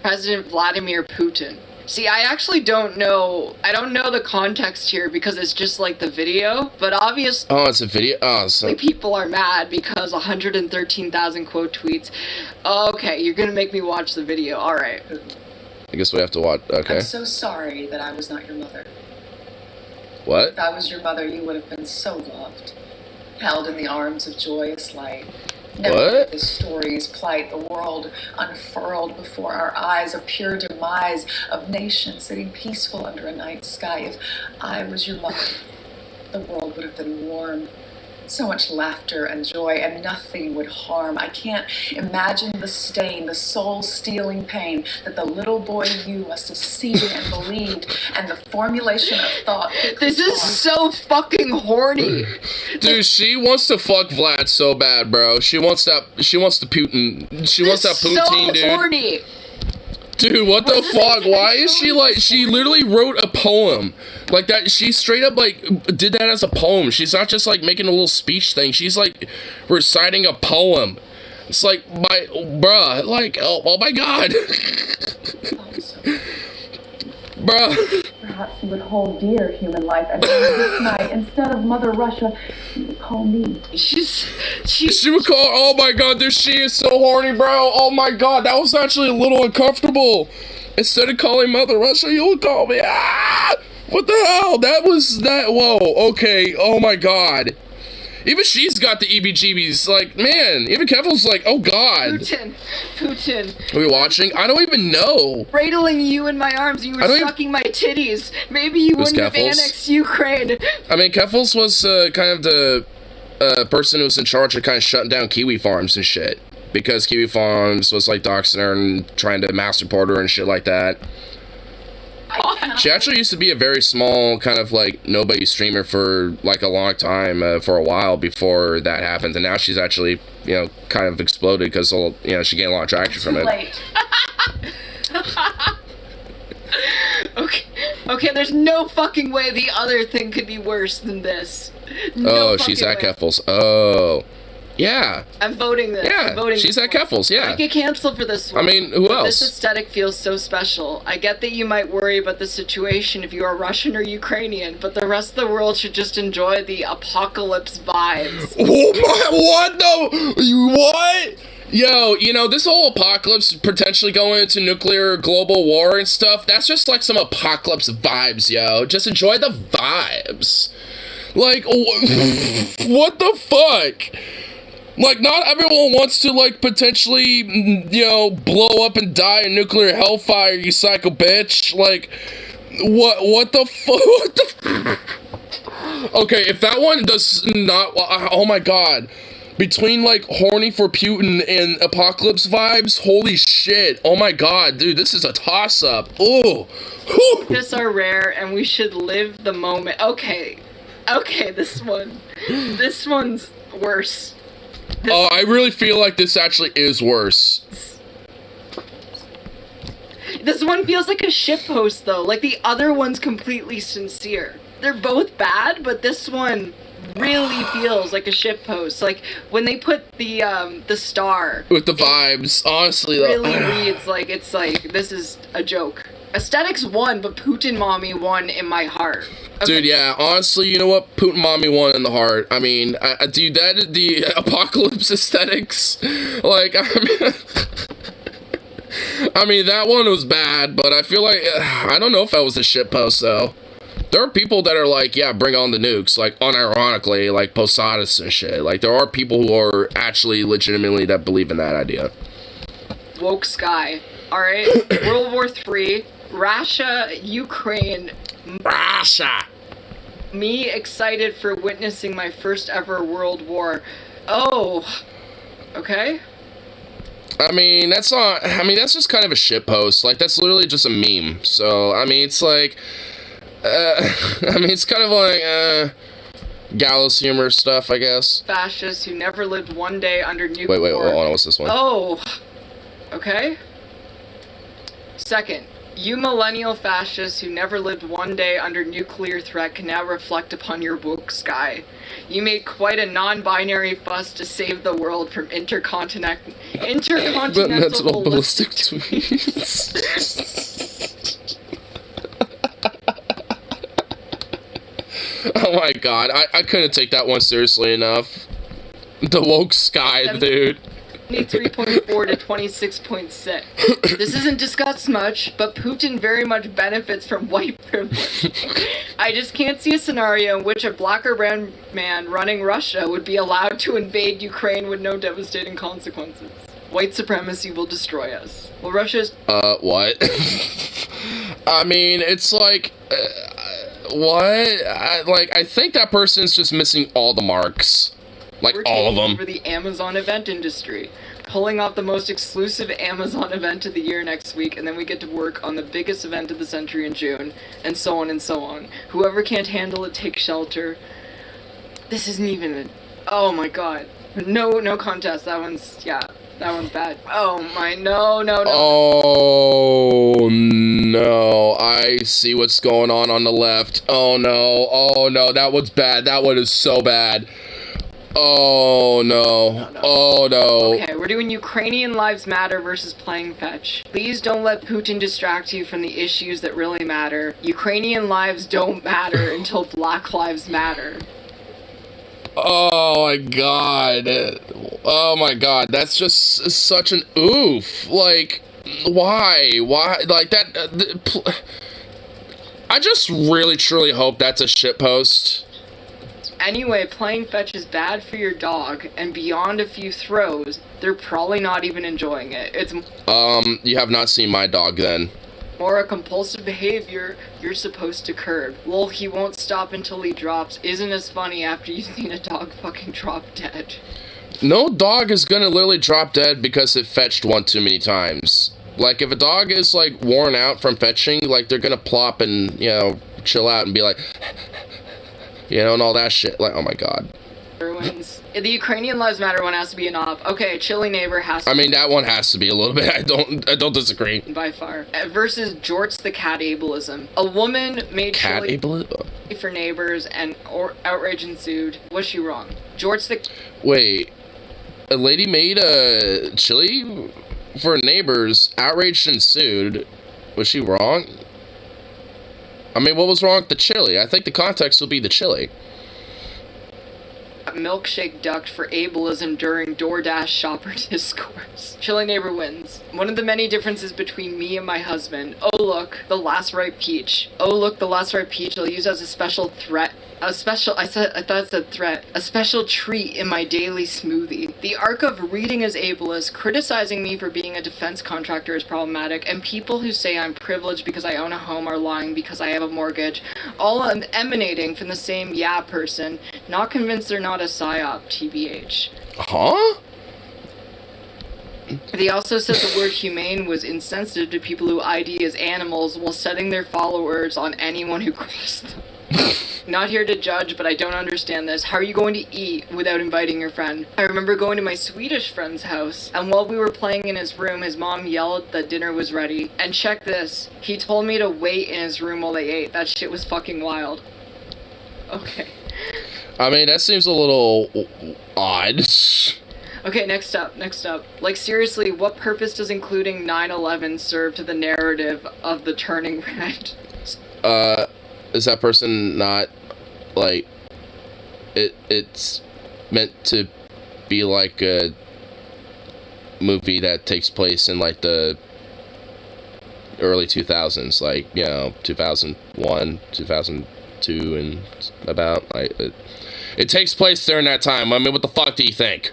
President Vladimir Putin. See, I actually don't know. I don't know the context here because it's just like the video. But obviously, Oh, it's a video? Oh, so... people are mad because 113,000 quote tweets. Okay, you're gonna make me watch the video. All right. I guess we have to watch. Okay. I'm so sorry that I was not your mother. What? If I was your mother, you would have been so loved, held in the arms of joyous light. Never What? The stories plight, the world unfurled before our eyes, a pure demise of nations sitting peaceful under a night sky. If I was your mother, the world would have been warm. So much laughter and joy, and nothing would harm. I can't imagine the stain, the soul-stealing pain that the little boy you must have seen and believed, and the formulation of thought. This is so fucking horny. Dude, she wants to fuck Vlad so bad, bro. She wants that Putin. She wants that This is poutine, so dude. horny. Dude, what the fuck? Why is she like, she literally wrote a poem. Like that, she straight up like did that as a poem. She's not just like making a little speech thing. She's like reciting a poem. It's like, bruh, like, oh my god. Bruh. Perhaps you would hold dear human life, and this night, instead of Mother Russia, you would call me. She would call, oh my god, this she is so horny, bro. Oh my god, that was actually a little uncomfortable. Instead of calling Mother Russia, you would call me. Ah! What the hell? Whoa, okay, oh my god. Even she's got the EBGBs. Like, man, even Kevin's like, oh god. Putin. Are we watching? I don't even know. Cradling you in my arms, you were sucking my titties. Maybe you wouldn't have Keffels? annexed Ukraine. I mean, Keffels was kind of the person who was in charge of kind of shutting down Kiwi Farms and shit. Because Kiwi Farms was like doxing her and trying to mass report her and shit like that. She actually used to be a very small kind of like nobody streamer for like a long time, for a while before that happened, and now she's actually, you know, kind of exploded because, you know, she gained a lot of traction from it. Late. Okay, there's no fucking way the other thing could be worse than this. No She's fucking at way. Keffels. Oh, yeah. I'm voting this. I'm Yeah, voting she's this at one. Keffels, yeah. I get canceled for this one. I mean, who But This else? aesthetic feels so special. I get that you might worry about the situation if you are Russian or Ukrainian, but the rest of the world should just enjoy the apocalypse vibes. Oh my, what the, what? Yo, you know, this whole apocalypse potentially going into nuclear global war and stuff, that's just like some apocalypse vibes, yo. Just enjoy the vibes. Like, what the fuck? Like, not everyone wants to, like, potentially, you know, blow up and die in nuclear hellfire, you psycho bitch. Like, what the fuck? Okay, if that one does not, oh my god. Between, like, horny for Putin and apocalypse vibes, holy shit. Oh my god, dude, this is a toss-up. Ooh. Whew. This are rare, and we should live the moment. Okay, this one's worse. Oh, I really feel like this actually is worse. This one feels like a shitpost, though. Like, the other one's completely sincere. They're both bad, but this one really feels like a shitpost. Like, when they put the star... With the vibes, honestly, though. really reads like it's like, this is a joke. Aesthetics won, but Putin Mommy won in my heart. Okay. Dude, yeah, honestly, you know what? Putin Mommy won in the heart. I mean, dude, that, the apocalypse aesthetics, like, I mean, that one was bad, but I feel like, I don't know if that was a shitpost, though. There are people that are like, yeah, bring on the nukes, like, unironically, like, Posadas and shit. Like, there are people who are actually legitimately that believe in that idea. Woke Sky. Alright? World War III, Russia, Ukraine. Russia! Me excited for witnessing my first ever world war. Oh. Okay? I mean, that's not. I mean, that's just kind of a shit post. Like, that's literally just a meme. So, I mean, it's like. I mean, it's kind of like gallows humor stuff, I guess. Fascists who never lived one day under nuclear. Wait, hold on. What's this one? Oh. Okay. Second, you millennial fascists who never lived one day under nuclear threat can now reflect upon your woke sky. You made quite a non-binary fuss to save the world from intercontinental ballistic tweets. Oh my god, I couldn't take that one seriously enough. The woke sky, dude. 23.4 to 26.6. This isn't discussed much, but Putin very much benefits from white privilege. I just can't see a scenario in which a black or brown man running Russia would be allowed to invade Ukraine with no devastating consequences. White supremacy will destroy us. Well, Russia's... What? I mean, it's like... what? I think that person's just missing all the marks. Like, We're all of taking them. over the Amazon event industry, pulling off the most exclusive Amazon event of the year next week, and then we get to work on the biggest event of the century in June, and so on and so on. Whoever can't handle it, take shelter. This isn't even a... Oh my god. No contest. That one's bad. Oh my, no. Oh no, I see what's going on the left. Oh no, that one's bad. That one is so bad. Oh no. Oh no. Okay, we're doing Ukrainian Lives Matter versus playing fetch. Please don't let Putin distract you from the issues that really matter. Ukrainian lives don't matter until Black Lives Matter. Oh my god. Oh my god, that's just such an oof. Like, why? Like, that... I just really, truly hope that's a shitpost. Anyway, playing fetch is bad for your dog, and beyond a few throws, they're probably not even enjoying it. It's You have not seen my dog then. more a compulsive behavior you're supposed to curb. Lol, he won't stop until he drops isn't as funny after you've seen a dog fucking drop dead. No dog is gonna literally drop dead because it fetched one too many times. Like, if a dog is, like, worn out from fetching, like, they're gonna plop and, you know, chill out and be like... You know, and all that shit. Like, oh my god. Wins. The Ukrainian Lives Matter one has to be an op. Okay, Chilly Neighbor has to I mean, that one has to be a little bit. I don't disagree. by far. Versus Jorts the Cat Ableism. A woman made Cat chili ableism? for neighbors and outrage ensued. Was she wrong? Jorts the... Wait. A lady made a chili for neighbors, outraged ensued. Was she wrong? I mean, what was wrong with the chili? I think the context will be the chili. Milkshake ducked for ableism during DoorDash shopper discourse. Chilly Neighbor wins. One of the many differences between me and my husband. Oh look, the last ripe peach. Oh look, the last ripe peach I'll use as a special threat. I thought it said threat. A special treat in my daily smoothie. The arc of reading as ableist, criticizing me for being a defense contractor is problematic, and people who say I'm privileged because I own a home are lying because I have a mortgage. All emanating from the same person. Not convinced they're not a psyop, TBH. Huh? They also said the word humane was insensitive to people who ID as animals while setting their followers on anyone who crossed them. Not here to judge, but I don't understand this. How are you going to eat without inviting your friend? I remember going to my Swedish friend's house, and while we were playing in his room, his mom yelled that dinner was ready. And check this, he told me to wait in his room while they ate. That shit was fucking wild. Okay. I mean, that seems a little odd. Okay, next up. Like, seriously, what purpose does including 9/11 serve to the narrative of the turning red? Is that person not, like, it's meant to be like a movie that takes place in, like, the early 2000s, like, you know, 2001, 2002, and about, like, it takes place during that time. I mean, what the fuck do you think?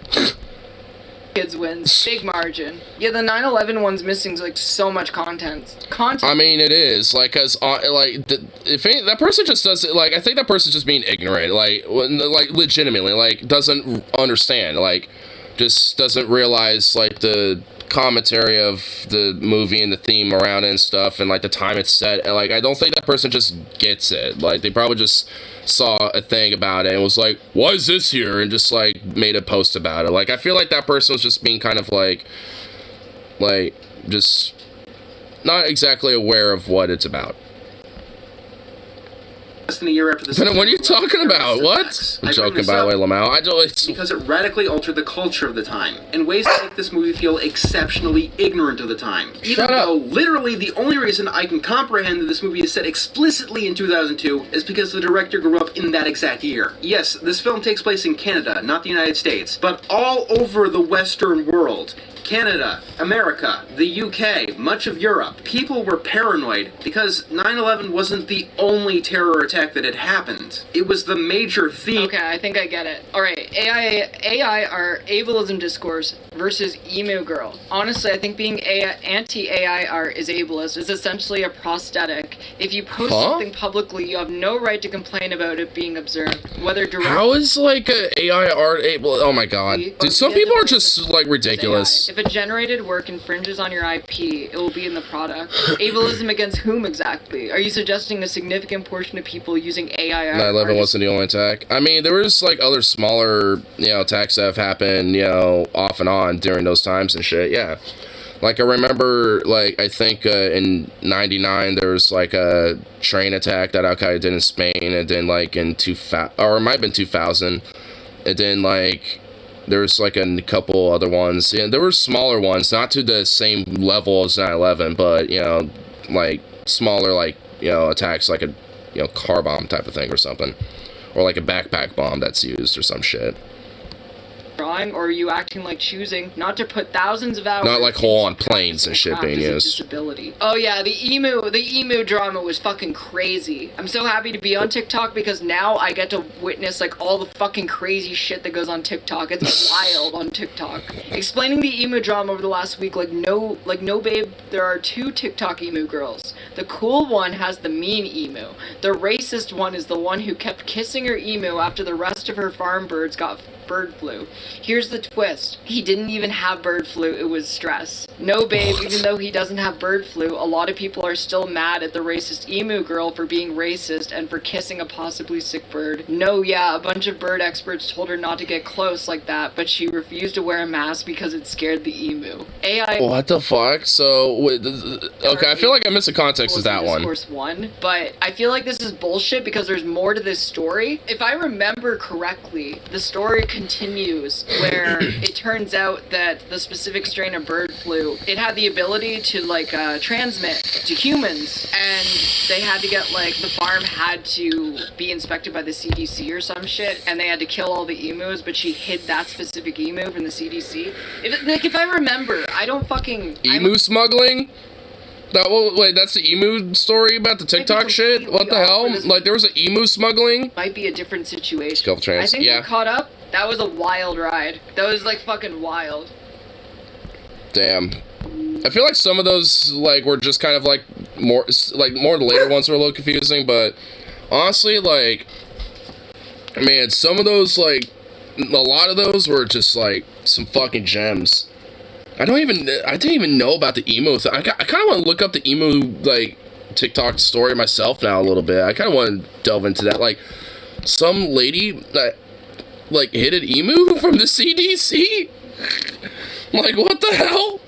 Kids wins. Big margin. Yeah, the 9/11 one's missing, like, so much content. I mean, it is, like, cause, if that person just doesn't, like, I think that person's just being ignorant, like, legitimately, like, doesn't understand, like, just doesn't realize, like, the commentary of the movie and the theme around it and stuff, and like the time it's set, and like I don't think that person just gets it. Like they probably just saw a thing about it and was like, why is this here, and just like made a post about it. Like I feel like that person was just being kind of like just not exactly aware of what it's about. Less than a year after this. What are you talking about? What? I'm joking, by the way, Lamau. I don't. Because it radically altered the culture of the time in ways that make this movie feel exceptionally ignorant of the time. Even though literally the only reason I can comprehend that this movie is set explicitly in 2002 is because the director grew up in that exact year. Yes, this film takes place in Canada, not the United States, but all over the Western world. Canada, America, the UK, much of Europe. People were paranoid because 9/11 wasn't the only terror attack that had happened. It was the major theme. Okay, I think I get it. Alright, AI are ableism discourse versus emo girl. Honestly, I think being anti-AI art is ableist. It's essentially a prosthetic. If you post something publicly, you have no right to complain about it being observed. Whether direct. How is like a AI art able? Oh my god, dude! Some people are just like ridiculous. If a generated work infringes on your IP, it will be in the product. Ableism against whom exactly? Are you suggesting a significant portion of people using AI art? 9/11 wasn't the only attack. I mean, there was like other smaller, attacks that have happened, off and on during those times and shit. Yeah, like I remember, like I think in '99 there was like a train attack that Al Qaeda did in Spain, and then like in or it might have been 2000, and then like. There's like a couple other ones, and there were smaller ones, not to the same level as 9/11, but like smaller, like attacks, like a car bomb type of thing or something, or like a backpack bomb that's used or some shit. Drawing, or are you acting like choosing not to put thousands of hours? Not like whole on planes and shit being used. Disability. Oh yeah, the emu drama was fucking crazy. I'm so happy to be on TikTok because now I get to witness like all the fucking crazy shit that goes on TikTok. It's wild on TikTok. Explaining the emu drama over the last week, like no babe, there are two TikTok emu girls. The cool one has the mean emu. The racist one is the one who kept kissing her emu after the rest of her farm birds got bird flu. Here's the twist. He didn't even have bird flu, it was stress. No babe, even though he doesn't have bird flu, a lot of people are still mad at the racist emu girl for being racist and for kissing a possibly sick bird. No, yeah, a bunch of bird experts told her not to get close like that, but she refused to wear a mask because it scared the emu. AI... What the fuck? So, wait, okay, I feel like I missed the context of that one. But I feel like this is bullshit because there's more to this story. If I remember correctly, the story continues where it turns out that the specific strain of bird flu, it had the ability to like transmit to humans, and they had to get like, the farm had to be inspected by the CDC or some shit, and they had to kill all the emus, but she hid that specific emu from the CDC. If I remember, I don't fucking... Emu smuggling? Wait, that's the emu story about the TikTok shit? What the hell? Like, there was an emu smuggling? Might be a different situation. I think we're caught up. That was a wild ride. That was, like, fucking wild. Damn. I feel like some of those, like, were just kind of, like, more the later ones were a little confusing, but honestly, like, man, some of those, like, a lot of those were just, like, some fucking gems. I didn't even know about the emo thing. I kind of want to look up the emo, like, TikTok story myself now a little bit. I kind of want to delve into that. Like, some lady that, like, hit an emu from the CDC? Like, what the hell?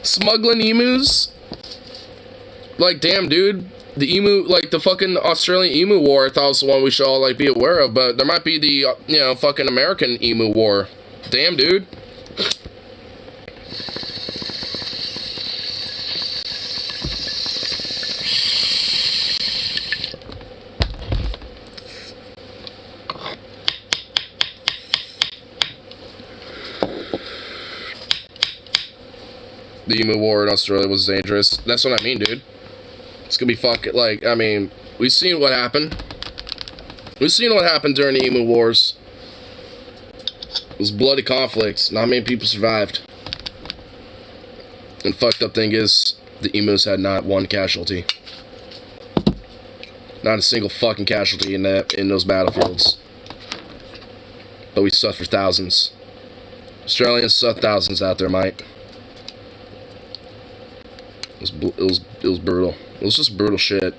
Smuggling emus? Like, damn, dude. The emu, like, the fucking Australian emu war, I thought was the one we should all, like, be aware of. But there might be the, fucking American emu war. Damn, dude. The emu war in Australia was dangerous. That's what I mean, dude. It's gonna be fucking, like, I mean, we've seen what happened. We've seen what happened during the emu wars. It was bloody conflicts. Not many people survived. And fucked up thing is, the emus had not one casualty. Not a single fucking casualty in those battlefields. But we suffered thousands. Australians suffered thousands out there, mate. It was brutal. It was just brutal shit.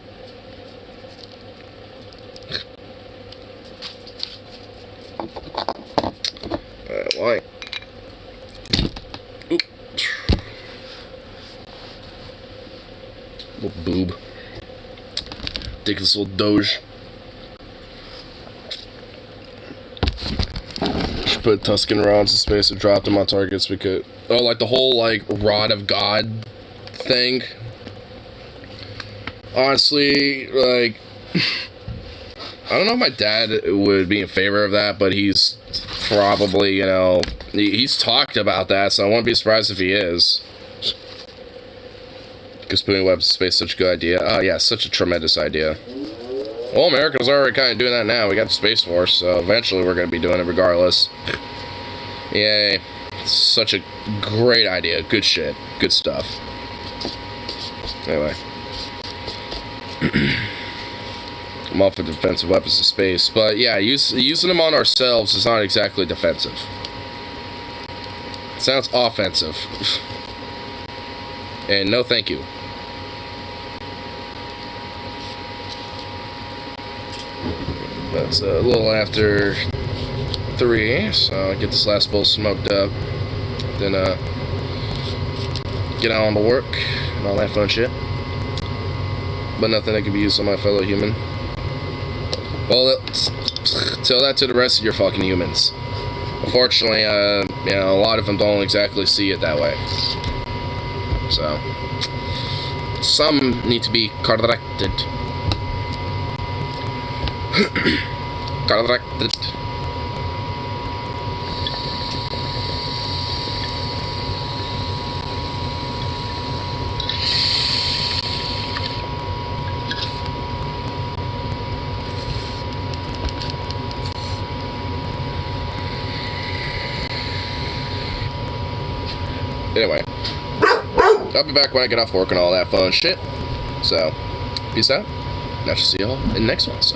Why? Oop. Little boob. Ridiculous little doge. Should put Tuscan rods in space and drop them on targets because like the whole like rod of God thing. Honestly, like I don't know if my dad would be in favor of that, but he's probably, you know, he's talked about that, so I wouldn't be surprised if he is. Because putting weapons in space is such a good idea. Oh yeah, such a tremendous idea. Well, America's already kind of doing that now. We got the Space Force, so eventually we're going to be doing it regardless. Yay. Such a great idea. Good shit. Good stuff. Anyway. I'm all for defensive weapons in space, but yeah, using them on ourselves is not exactly defensive. It sounds offensive. And no thank you. That's a little after 3, so I'll get this last bowl smoked up. Then, get on to work and all that fun shit. But nothing that can be used on my fellow human. Well, tell that to the rest of your fucking humans. Unfortunately, you know, a lot of them don't exactly see it that way. So, some need to be corrected. Corrected. Anyway, I'll be back when I get off work and all that fun shit. So, peace out. And I shall see y'all in the next one. So.